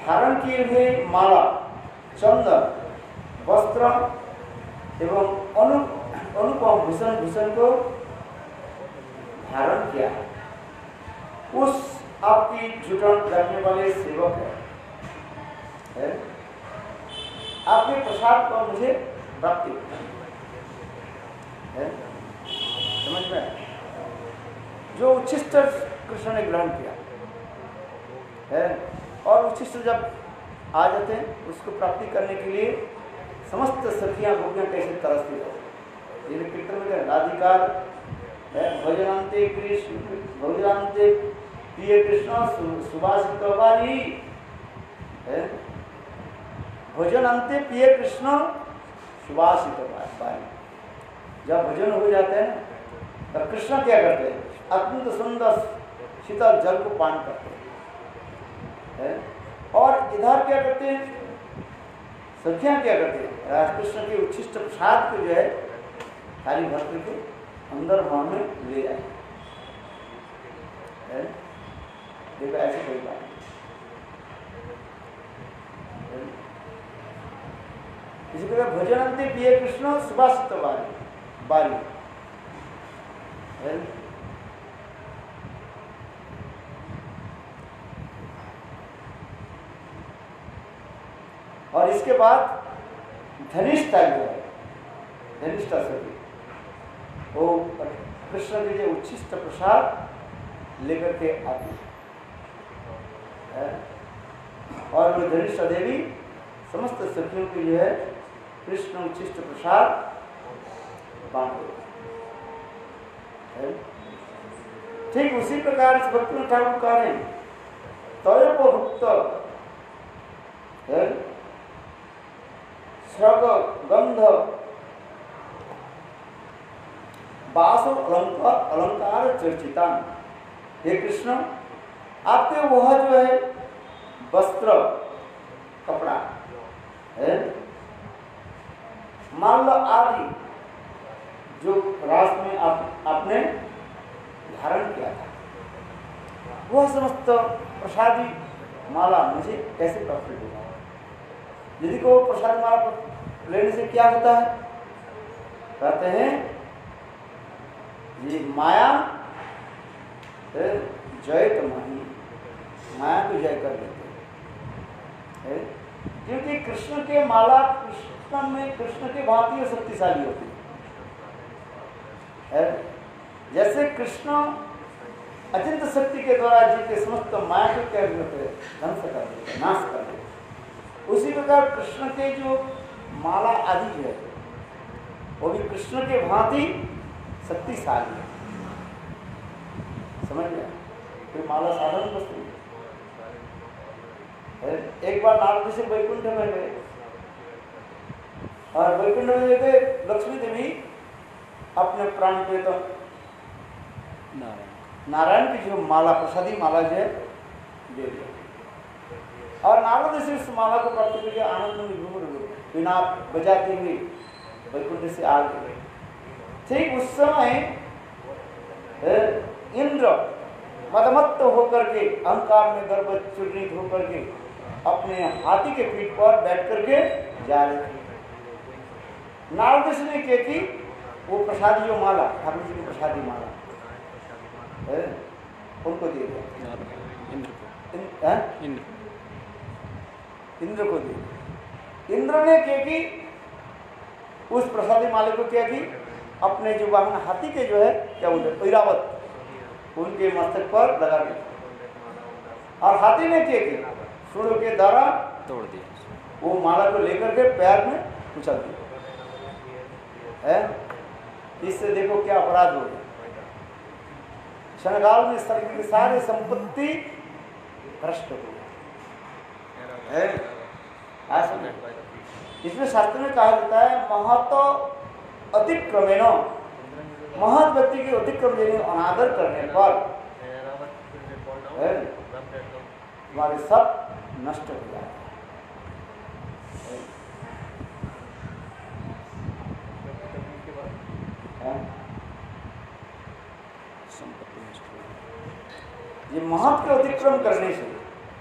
[SPEAKER 1] धारण किए हुए माला, चंदन, वस्त्र एवं अनुपम भूषण को धारण किया है। उस आपकी जुटन रखने वाले सेवक है। आपके प्रसाद को मुझे प्राप्ति है। समझ में? जो उच्छिष्ट कृष्ण ने ग्रहण किया है, और उच्छिष्ट जब आ जाते हैं उसको प्राप्ति करने के लिए समस्त सखियां गोपियां कैसे तरसती हो। ये कीर्तन में राधिकार भजनांते कृष्ण भजनांते प्रिय कृष्ण सुभाषित वाली है। भजनांते प्रिय कृष्ण सुभाषित वाली। जब भजन हो जाते हैं ना तब कृष्ण क्या करते हैं? अत्यंत सुंदर शीतल जल को पान करते हैं। और इधर क्या करते हैं? सखियां क्या करते हैं? राधा कृष्ण के उच्छिष्ट प्रसाद को जो है थाली भर करके अंदर मुंह में ले आए। देखो ऐसे कोई बात नहीं। इसी प्रकार भजनंते प्रिय कृष्ण सुभाषित बारी। और इसके बाद धनिष्ठा जो है, धनिष्ठा सभी वो कृष्ण के लिए उच्छिष्ट प्रसाद लेकर के आती है। और वो धनिष्ठा देवी समस्त सखियों के लिए है कृष्ण उच्छिष्ट प्रसाद बांटते। ठीक उसी प्रकार इस भक्ति ठाकुर कह रहे हैं तयोपभुक्त श्रग गंध बासो अलंकार चर्चिता। हे कृष्ण, आपके वह जो है वस्त्र कपड़ा है, माल्य आदि जो रास में आपने धारण किया था, वह समस्त प्रसादी माला मुझे कैसे प्राप्त होगा? यदि को प्रसाद माला लेने से क्या होता है? कहते हैं ये माया जय माही, माया को जय कर लेते हैं। क्योंकि कृष्ण के माला कृष्ण के भांति शक्तिशाली होती है। जैसे कृष्ण अचिंत शक्ति के द्वारा जी के समस्त माया को क्या करते हैं? ध्वंस कर देते, नाश कर देते। उसी प्रकार कृष्ण के जो माला आदि जो है वो भी कृष्ण के भांति शक्तिशाली है। समझ गया? कोई माला साधारण वस्तु है। एक बार नारद से वैकुंठ में गए और वैकुंठ में गए, लक्ष्मी देवी अपने प्राण प्रियतम नारायण की जो माला प्रसादी माला जो है दे दिया। और नारद से उस माला को प्राप्त करके आनंद में घूम रहे, बिना बजाते हुए वैकुंठ से आ गए। ठीक उस समय इंद्र मदमत्त होकर के, अहंकार में गर्भ चूर्णित होकर के अपने हाथी के पीठ पर बैठ करके जा रहे थे। नारद ने क्या की, वो प्रसादी जो माला ठाकुर जी की प्रसादी माला उनको दे दिया, इंद्र को दे दिया। इंद्र ने क्या की, उस प्रसादी माले को क्या की, अपने जो वाहन हाथी के जो है क्या बोलते ऐरावत उनके मस्तक पर लगा दिया। और हाथी ने क्या किया, सूर्य के द्वारा तोड़ दिया, वो माला को लेकर के पैर में कुचल दिया है। इससे देखो क्या अपराध हो गया। क्षणकाल में शरीर की सारी संपत्ति भ्रष्ट हो गई है। इसमें शास्त्र में कहा जाता है महतो अतिक्रमेण, महत व्यक्ति के अतिक्रम देने अनादर करने पर हमारे सब नष्ट हो जाते हैं। ये महत्व के अतिक्रम करने से,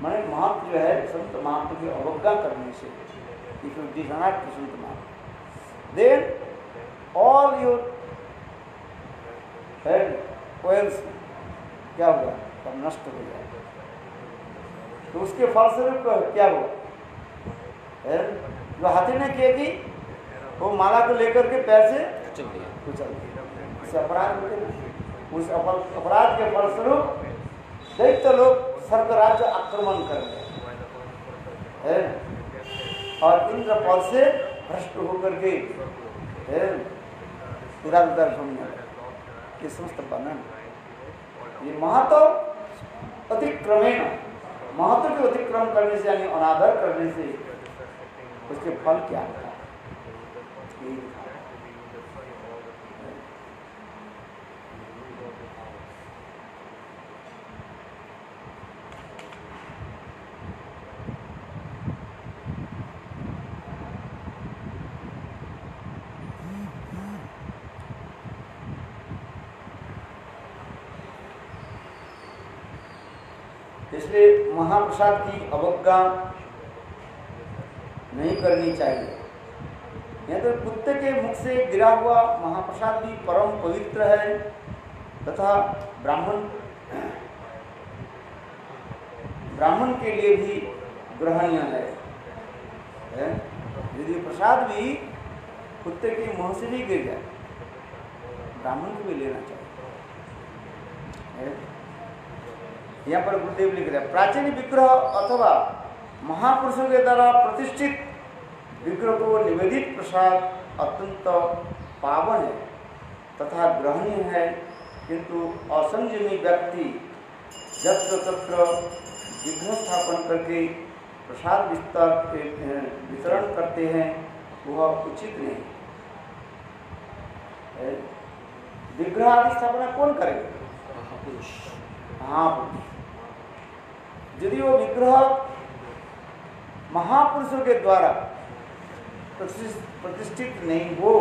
[SPEAKER 1] माने महत्व जो है संत महत्व की अवज्ञा करने से, if you dishonor to संत महत्व, then all your coils क्या होगा, सब नष्ट हो जाएगा। तो उसके फलस्वरूप क्या हुआ, जो हाथी ने किया कि वो माला को लेकर के पैर से कुचल दिया, उससे अपराध होते। उस अपराध के फलस्वरूप दैत्य लोग स्वर्ग राज्य आक्रमण कर गए और इंद्र पद से भ्रष्ट होकर के इधर उधर घूमने लगे। ये समस्त वर्णन। ये महत्व अतिक्रमेण, महत्व के अतिक्रम करने से यानी अनादर करने से उसके फल क्या होता है। इसलिए महाप्रसाद की अवज्ञा नहीं करनी चाहिए। यह तो कुत्ते के मुख से गिरा हुआ महाप्रसाद भी परम पवित्र है तथा ब्राह्मण के लिए भी ग्रहणीय है। यदि प्रसाद भी कुत्ते के मुंह से भी गिर जाए, ब्राह्मण को भी लेना चाहिए। यहाँ पर गुरुदेव लिख रहे हैं, प्राचीन विग्रह अथवा महापुरुषों के द्वारा प्रतिष्ठित विग्रह को निवेदित प्रसाद अत्यंत पावन है तथा ग्रहणीय है, किंतु असंयमी व्यक्ति यत्र तत्र विग्रह स्थापन करके प्रसाद वितरण करते हैं वह उचित नहीं। विग्रह आदि स्थापना कौन करेगा? महापुरुष। यदि वो विग्रह महापुरुषों के द्वारा प्रतिष्ठित नहीं हो,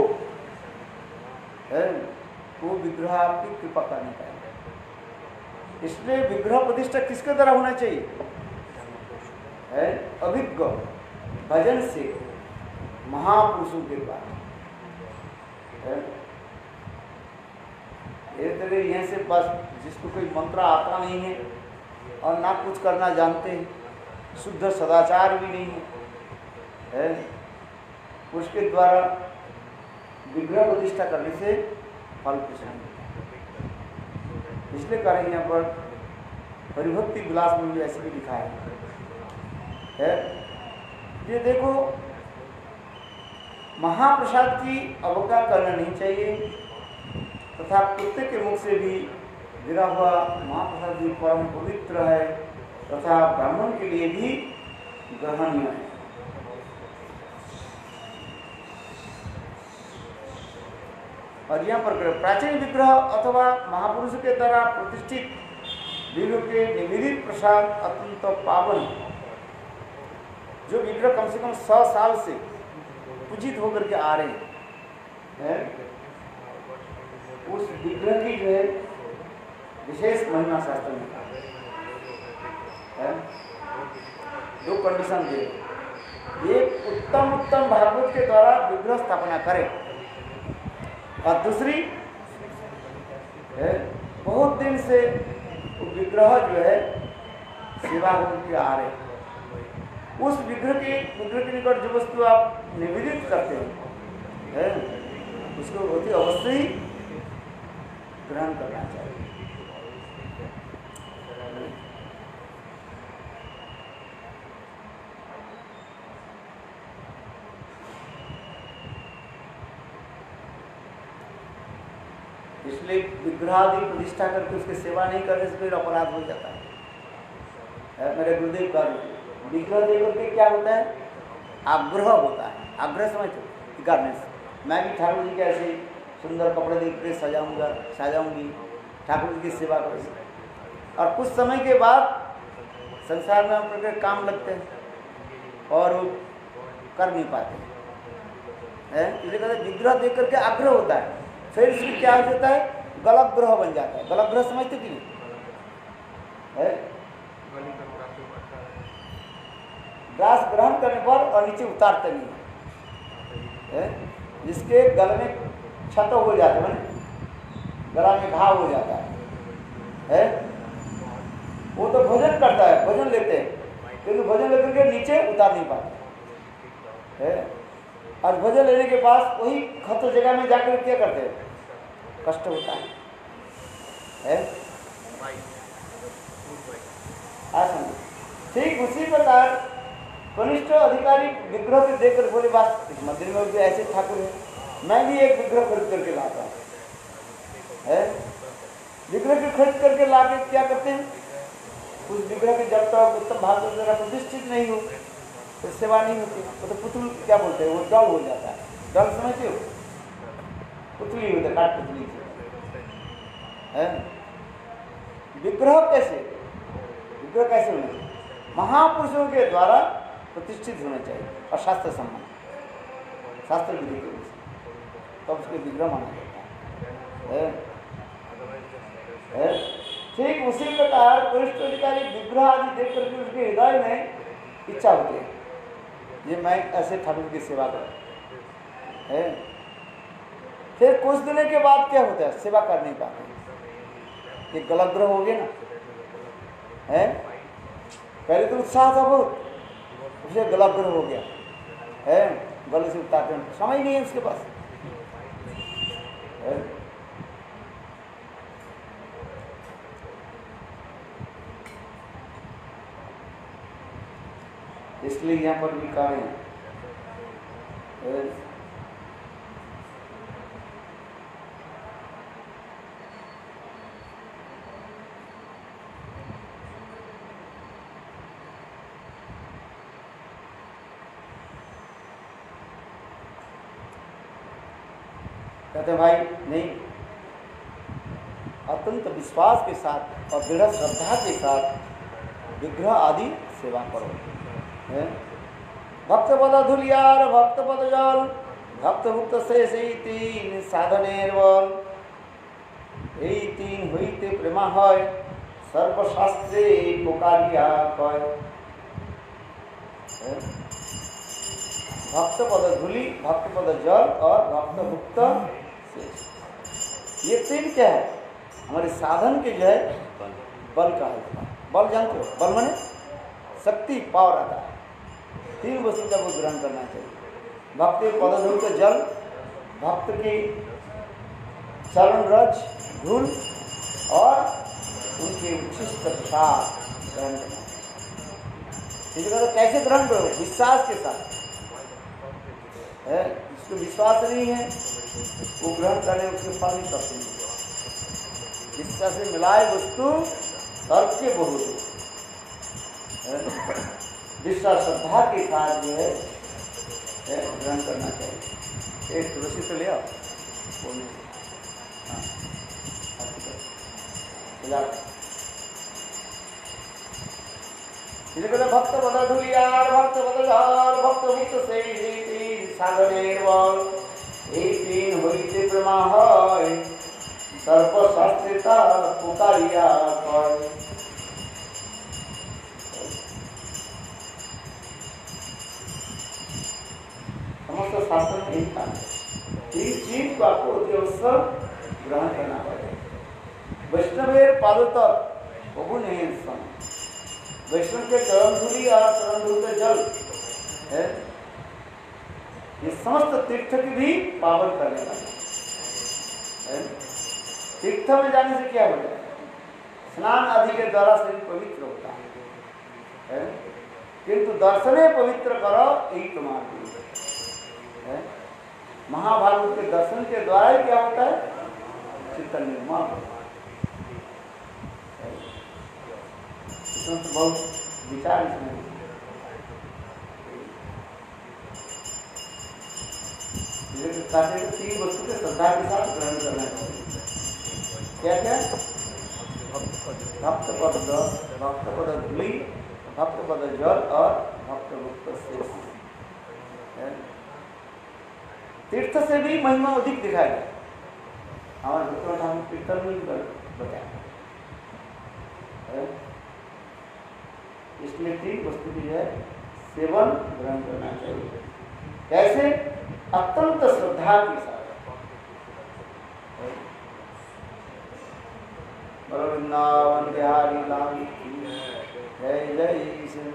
[SPEAKER 1] वो विग्रह आपकी कृपा का नहीं पाएगा। इसलिए विग्रह प्रतिष्ठा किसके द्वारा होना चाहिए? अभिज्ञ भजन से महापुरुषों के द्वारा। यहाँ से बस जिसको कोई मंत्र आता नहीं है और ना कुछ करना जानते हैं, शुद्ध सदाचार भी नहीं है, उसके द्वारा विग्रह प्रतिष्ठा करने से फल कुछ नहीं। इसलिए करें यहाँ पर हरिभक्ति विलास में भी ऐसे भी लिखा है। ये देखो, महाप्रसाद की अवज्ञा करना नहीं चाहिए तथा कुत्ते के मुख से भी गिरा हुआ महाप्रसाद भी परम पवित्र है तथा ब्राह्मण के लिए भी ग्रहणीय है। और यहाँ पर प्राचीन विग्रह अथवा महापुरुष के द्वारा प्रतिष्ठित विग्रह के निवेदित प्रसाद अत्यंत पावन। जो विग्रह कम से कम 100 साल से पूजित होकर के आ रहे हैं, उस विग्रह की जो है विशेष महिमा शास्त्र में है। 2 कंडीशन दे, एक उत्तम भागवत के द्वारा विग्रह स्थापना करे और दूसरी है बहुत दिन से विग्रह जो है सेवा होकर आ रहे, उस विग्रह के निकट जो वस्तु आप निवेदित करते हैं उसको अति अवश्य ही ग्रहण करना चाहिए। इसलिए विग्रह आदि प्रतिष्ठा करके उसकी सेवा नहीं करने से फिर अपराध हो जाता है। मेरे गुरुदेव का विग्रह देकर के क्या होता है? आग्रह होता है। आग्रह समझते करने से मैं भी ठाकुर जी के ऐसे सुंदर कपड़े देख के सजाऊंगी, ठाकुर जी की सेवा करूँगी, और कुछ समय के बाद संसार में हम प्रकार काम लगते हैं और वो कर नहीं पाते हैं। इसलिए कहते विग्रह देख करके आग्रह होता है, फिर इसमें क्या हो जाता है? गलत ग्रह बन जाता है। गलत ग्रह समझते कि नहीं है? ग्रास ग्रहण करने पर और नीचे उतारते नहीं है, जिसके गले में क्षत हो जाता है, गला में घाव हो जाता है, वो तो भोजन करता है, भोजन लेते हैं, क्योंकि भोजन लेकर के नीचे उतार नहीं पाते है। और भोजन लेने के बाद वही खत जगह में जाकर क्या करते हैं? कष्ट होता है। ठीक उसी प्रकार कनिष्ठ अधिकारी विग्रह को देखकर बोले, बात इस मंदिर में भी ऐसे ठाकुर है, मैं भी एक विग्रह खरीद करके लाता हूँ है। खरीद करके लाके क्या करते हैं, उस विग्रह के जब तक उत्तम भाग वगैरह प्रतिष्ठित नहीं हो तो सेवा नहीं होती। वो तो पुतुल क्या बोलते हैं, वो डल हो जाता है। डल समझते हो, पुतली होता है, काट पुतली है। विग्रह कैसे, विग्रह कैसे होना चाहिए, महापुरुषों के द्वारा प्रतिष्ठित होना चाहिए और शास्त्र सम्मान, शास्त्र विधि के अनुसार, तब उसके विग्रह माना जाता है। ठीक उसी प्रकार वरिष्ठ अधिकारी विग्रह आदि देख करके उसके हृदय में इच्छा होती है, ये मैं ऐसे ठाकुर की सेवा करूं है। फिर कुछ दिनों के बाद क्या होता है, सेवा कर नहीं पाते, ये गलतग्रह हो गया ना है। पहले तो उत्साह था बहुत, उसे गलतग्रह हो गया है, गले से उतारते हैं, समय नहीं है उसके पास है। इसलिए यहाँ पर भी कहा है कहते भाई नहीं, अत्यंत विश्वास के साथ और दृढ़ श्रद्धा के साथ विग्रह आदि सेवा करो। भक्त पद धुलियार भक्त पद जल भक्त मुक्त शेष तीन साधनेर बल, এই তিন হইতে প্রেমা হয় সর্বশাস্ত্রে পোকারিয়া কয়। भक्त पद धूलि, भक्त पद जल और भक्त मुक्त शेष, ये तीन क्या है, हमारे साधन के जो है बल का है। बल जानते हो, बल माने शक्ति, पावर आता है। तीन वस्तु का वो ग्रहण करना चाहिए। भक्त के पद धूल के जल, भक्त की चरण रज धूल और उनके उच्छिष्ट प्रसाद ग्रहण करना चाहिए। तो कैसे ग्रहण करो, विश्वास के साथ है। जिसको विश्वास नहीं है वो ग्रहण करने उसके फल नहीं सकते। विश्वास से मिलाए वस्तु तर्क के बहुत विश्वास श्रद्धा के साथ जो है ग्रहण करना चाहिए। एक तुलसी तो ले आओ, भक्त पद धुलियार भक्त पद जल भक्त मुक्त शेष साधनेर बल, এই তিন হইতে প্রেমা হয় সর্বশাস্ত্রে তা পুকারিয়া কয়। समस्त शास्त्र में यही काम है, इस चीज को आपको अवश्य ग्रहण करना पड़ेगा। वैष्णवेर पादोतर प्रभु नहीं सन, वैष्णव के चरण धूलि और चरण धूल के जल है, ये समस्त तीर्थ की भी पावन करने वाला है। तीर्थ में जाने से क्या होता है, स्नान आदि के द्वारा शरीर पवित्र होता है, किंतु दर्शने पवित्र करो यही तुम्हारा है। महाभारत के दर्शन के द्वारा ही क्या होता है, चित्त निर्मल होता है। इसमें तो बहुत विचार इसमें तीन वस्तु के श्रद्धा के साथ ग्रहण करना चाहिए। क्या क्या, भक्त पद धूलि, भक्त पद जल और भक्त मुक्त शेष। तीर्थ से भी महिमा अधिक दिखाया गया, हमारे भक्तों ने हमें कीर्तन नहीं बताया। इसलिए तीन वस्तु की है सेवन ग्रहण करना चाहिए। कैसे, अत्यंत श्रद्धा के साथ। वृंदावन बिहारी लाल जय जय श्री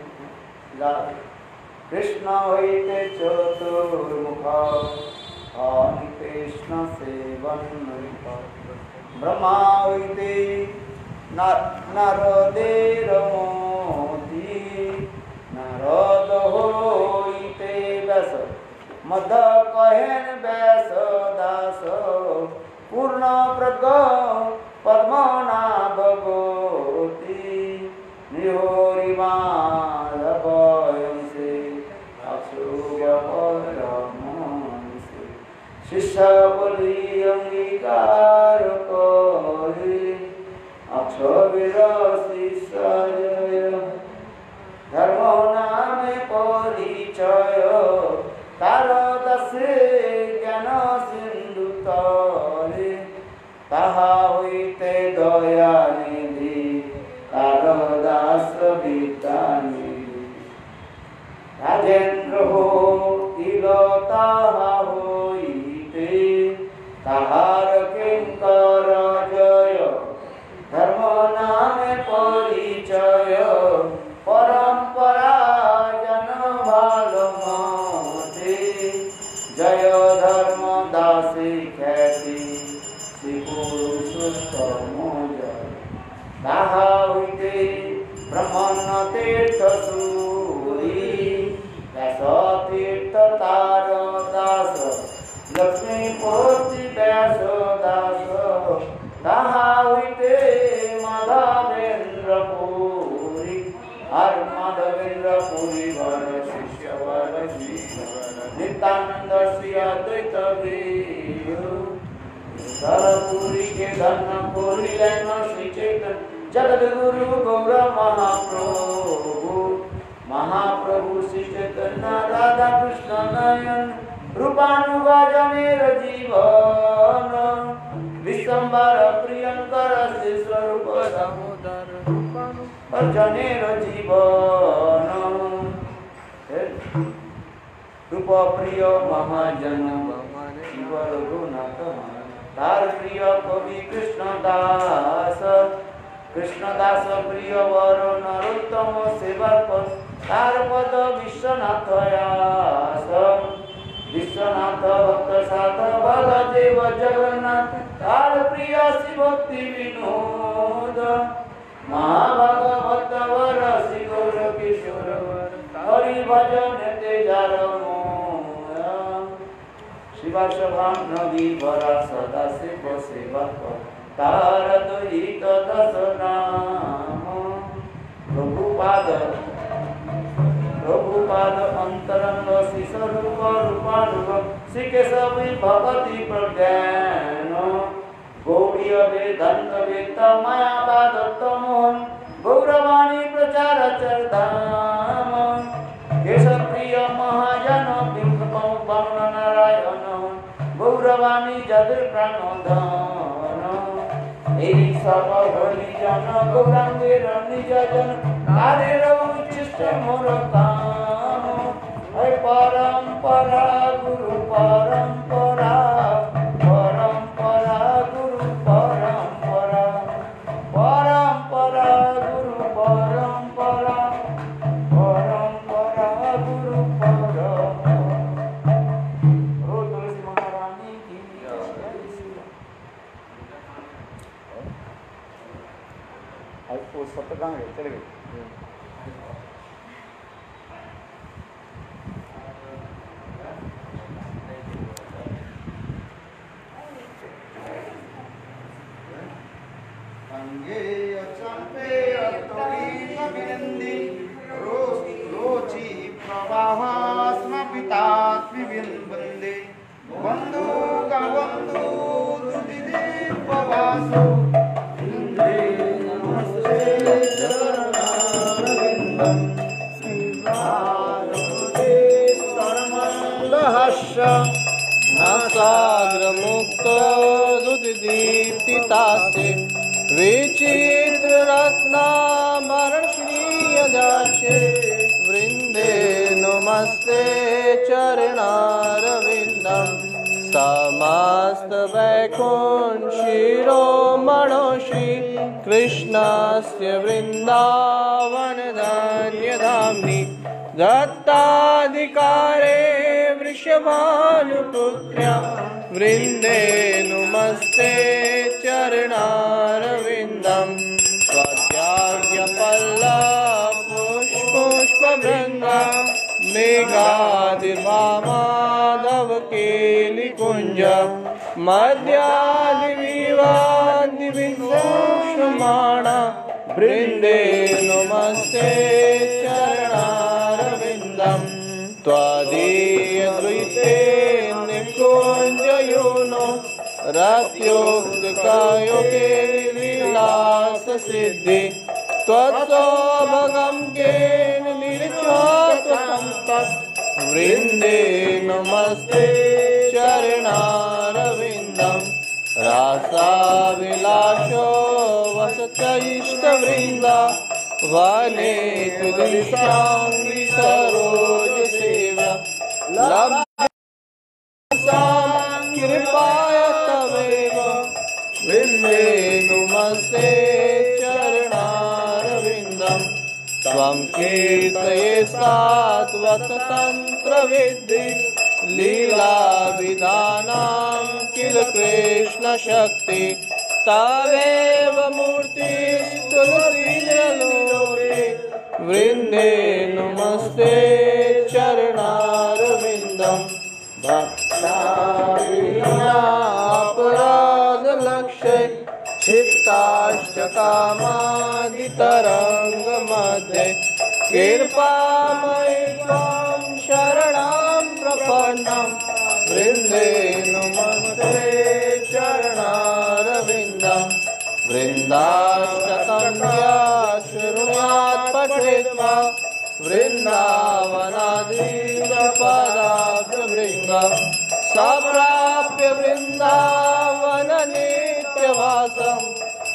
[SPEAKER 1] कृष्ण होते चतुर्मुख हरि कृष्ण सेवन ब्रह्मा होते नारदेर मोती नारद होते व्यास मद कहन व्यास दास पूर्ण प्रज्ञ पद्मनाभ তাহা হইতে দয়া নিধি তার দাস বিদ্যানিধি রাজেন্দ্র হইল তাহা হইতে তাহার কিঙ্কর জয় ধর্ম নামে পরিচয় পরম্পরা জন ভালো মতে জয় ধর্ম দাসী খ্যাতি শ্রী পুরুষোত্তম জয় তাহা হইতে ব্রহ্মণ তীর্থ সুরি ব্যাস তীর্থ তার দাস লক্ষ্মীপতি ব্যাস দাস তাহা হইতে মাধবেন্দ্র পুরী আর মাধবেন্দ্র পুরী বর শিষ্য বর নিত্যানন্দ শ্রী অদ্বৈত গুরু সরপুরী কে ধন্য করিলেন শ্রী চৈতন্য জগদ্গুরু গৌর মহাপ্রভু মহাপ্রভু শ্রী চৈতন্য রাধা কৃষ্ণ নয়ন রূপানুগজনের জীবন বিশ্বম্বর প্রিয়ঙ্কর শ্রী স্বরূপ দামোদর অর্জনের জীবন রূপ প্রিয় মহাজন শিব রঘুনাথ তার প্রিয় কবি কৃষ্ণদাস কৃষ্ণদাস প্রিয় বর নরোত্তম সেবক তার পদ বিশ্বনাথ বিশ্বনাথ ভক্ত সাধ বলদেব জগন্নাথ তার প্রিয় শিবভক্তি বিনোদ মহাভাগবত বর শ্রী গৌর কিশোর হরি ভজন তেজার শিবাশভাম নবী বরা সদা শিব সেবক তার দৈত দশ নাম প্রভুপাদ অন্তরঙ্গ শিশরূপ রূপানুগ শ্রীকেশব ভগতি প্রজ্ঞান গৌরীয় বেদান্ত বেদ মায়াবাদ মোহন গৌরবাণী প্রচার চরধাম কেশপ্রিয় মহাজন বিম্বম নারায়ণ গৌরবাণী যাদের প্রাণধন এই সব হরিজন গৌরাঙ্গের নিজজন তাদের উচ্ছিষ্ট মোর কাম পরম্পরা গুরু পরম্পরা পরম্পরা গুরু পরম্পরা পরম্পরা গুরু পরম্পরা পরম্পরা গুরু পরম্পরা তুলসী महारानी की वो सब कहाँ गए चले गए अंगे अचंपे अतरी अभिनंदी रोची प्रवाहास्म पितात्मि बिंबंदे बंधु का बंधु दुदिदे पवासो इंद्रे नमस्ते चरणारविंदं श्रीवादे सर्वमंगलहर्ष नासाग्रमुक्तो दुदिदीप्तितासे विचित्र रत्नाभरणश्रीयदास्ये वृंदे नमस्ते चरणारविन्दं समस्त वैकुण्ठशिरोमणोषि कृष्णस्य वृन्दावनधान्यधाम्नि दत्ताधिकारे वृषभानुपुत्र्या वृन्दे नमस्ते चरणारविन्दं स्वाध्यार्घ्यपल्लवपुष्पवृन्दा मेघादिभामाधवकेलिकुञ्ज मध्यादिविवादिविशोषमाणा वृन्दे नमस्ते चरणारविन्दं त्वदीयद्वैते निकुञ्जयोनो रात्योक्तकायोगे विलाससिद्धि त्वत्सौभगं केन निर्चात्वं तत् वृन्दे नमस्ते चरणारविन्दं
[SPEAKER 2] वासाभिलाषो वसचैष्टवृन्दा वने तुलसीशाङ्गी सरोजसेव्या लब्धां कृपाय तवेव वृन्दे नुमस्ते चरणारविन्दम् त्वं कीर्तये सात्वतन्त्रविद्धि लीलाविधानां किल कृष्णशक्ति तवेव मूर्तिस्तुलसीजलोके वृन्दे नमस्ते चरणारविन्दम् भक्तापराधलक्ष्ये क्षिप्ताश्चकामादितरङ्गमध्ये कृपामयि त्वां शरणं प्रपन्नं वृन्दे नमस्ते चरणारविन्दम् वृन्दाष्टकं शृणुयात् पठित्वा वृन्दावनाधीशपदाब्जभृङ्गं सम्प्राप्य वृन्दावननित्यवासं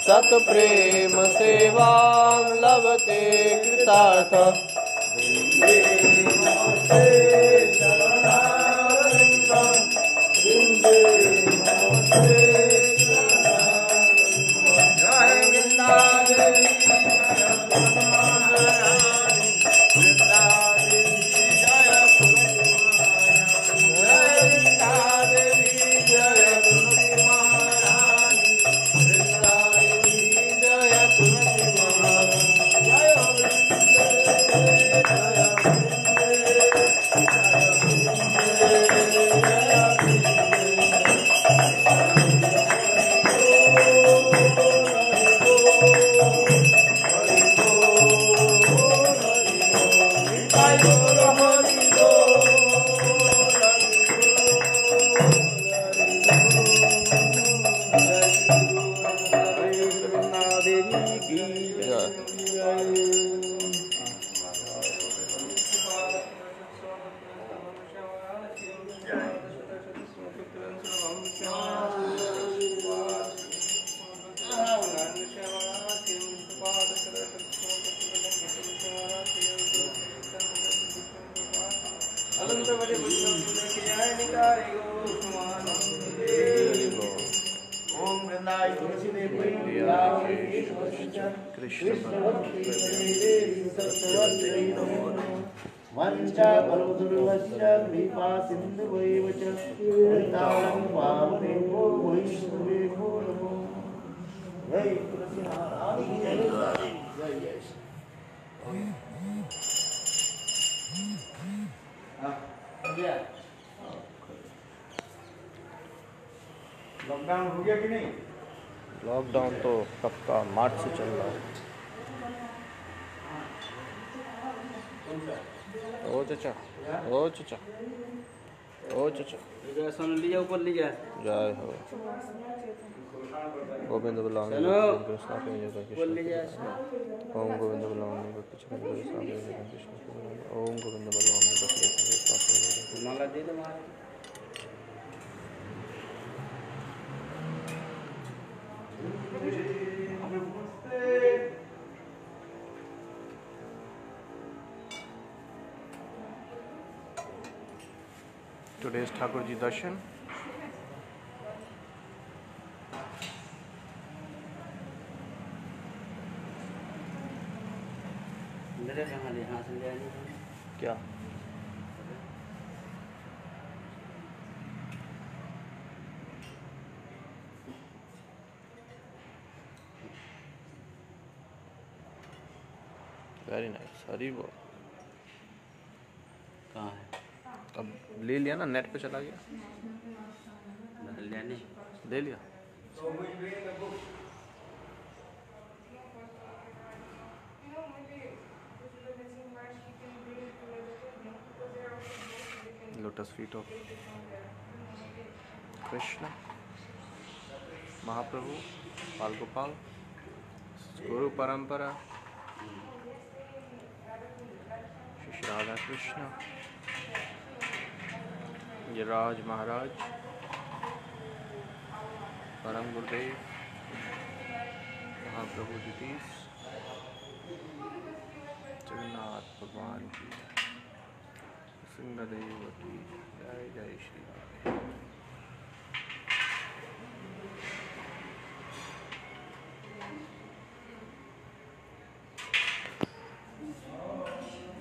[SPEAKER 2] सत्प्रेम सेवां लभते कृतार्थ
[SPEAKER 1] लॉकडाउन हो गया कि नहीं?
[SPEAKER 2] लॉकडाउन तो कब का मार्च से चल रहा है। ओ चाचा, ओ चाचा, ओ चाचा,
[SPEAKER 1] लिया ऊपर लिया
[SPEAKER 2] जय हो गोविंद बुलाओ कृष्ण ओम गोविंद बुलाओ कृष्ण ओम गोविंद बुलाओ
[SPEAKER 1] माला दे दो।
[SPEAKER 2] Today's Thakur Ji Darshan. क्या वेरी नाइस। हरी बोल।
[SPEAKER 1] कहाँ है?
[SPEAKER 2] अब ले लिया ना, नेट पे चला गया। ले लिया। लोटस फीट ऑफ कृष्ण महाप्रभु बाल गोपाल गुरु परंपरा श्री राधा कृष्ण गिरिराज महाराज परम गुरुदेव महाप्रभु नीतीश जगन्नाथ भगवान की सिंहदेव की जय जय श्री राम।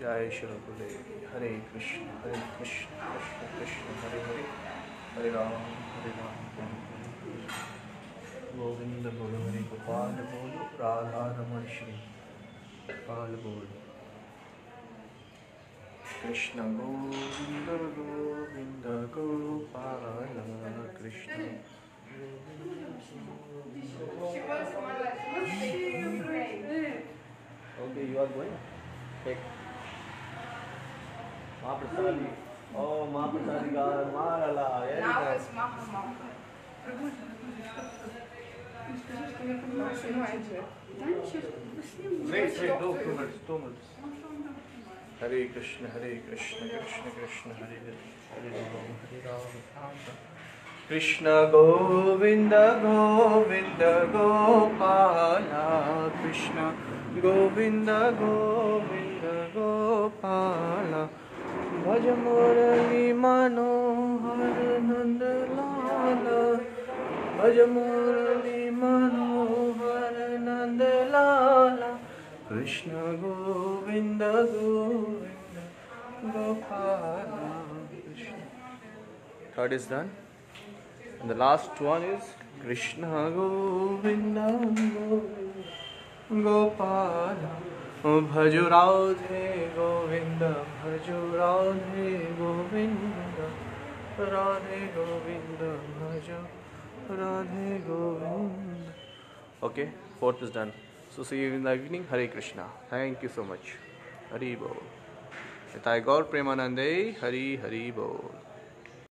[SPEAKER 2] जय श्री गुरुदेव। हरे कृष्ण कृष्ण कृष्ण हरे हरे, हरे राम गोविंद बोलो, हरे गोपाल बोलो, राधा रमण श्री गोपाल बोलो। Krishna Govind Govind Gopal Krishna. Okay, you are going? Take. Mahaprasadi. Oh, Mahaprasadi God, Marala.
[SPEAKER 3] Now it's Mahama.
[SPEAKER 2] Wait, 2 minutes, 2 minutes. Hare Krishna, Krishna Krishna, Hare Hare, Hare Ram, Ram. Krishna Govinda Govinda Gopala, Krishna Govinda Govinda Gopala, Bhaj Murali Manohar Nand Lala, Bhaj Murali Manohar Nand Lala, Krishna Govinda Govinda Gopala, Krishna. Third is done. And the last one is Krishna Govinda Govinda Gopala, Bhaju Radhe Govinda, Bhaju Radhe Govinda, Radhe Govinda, Bhaju Radhe Govinda. Okay, fourth is done. So see you in the evening. Hare Krishna. Thank you so much. Hari Bol. Nitai Gaur Premanande. Hari Hari Bol.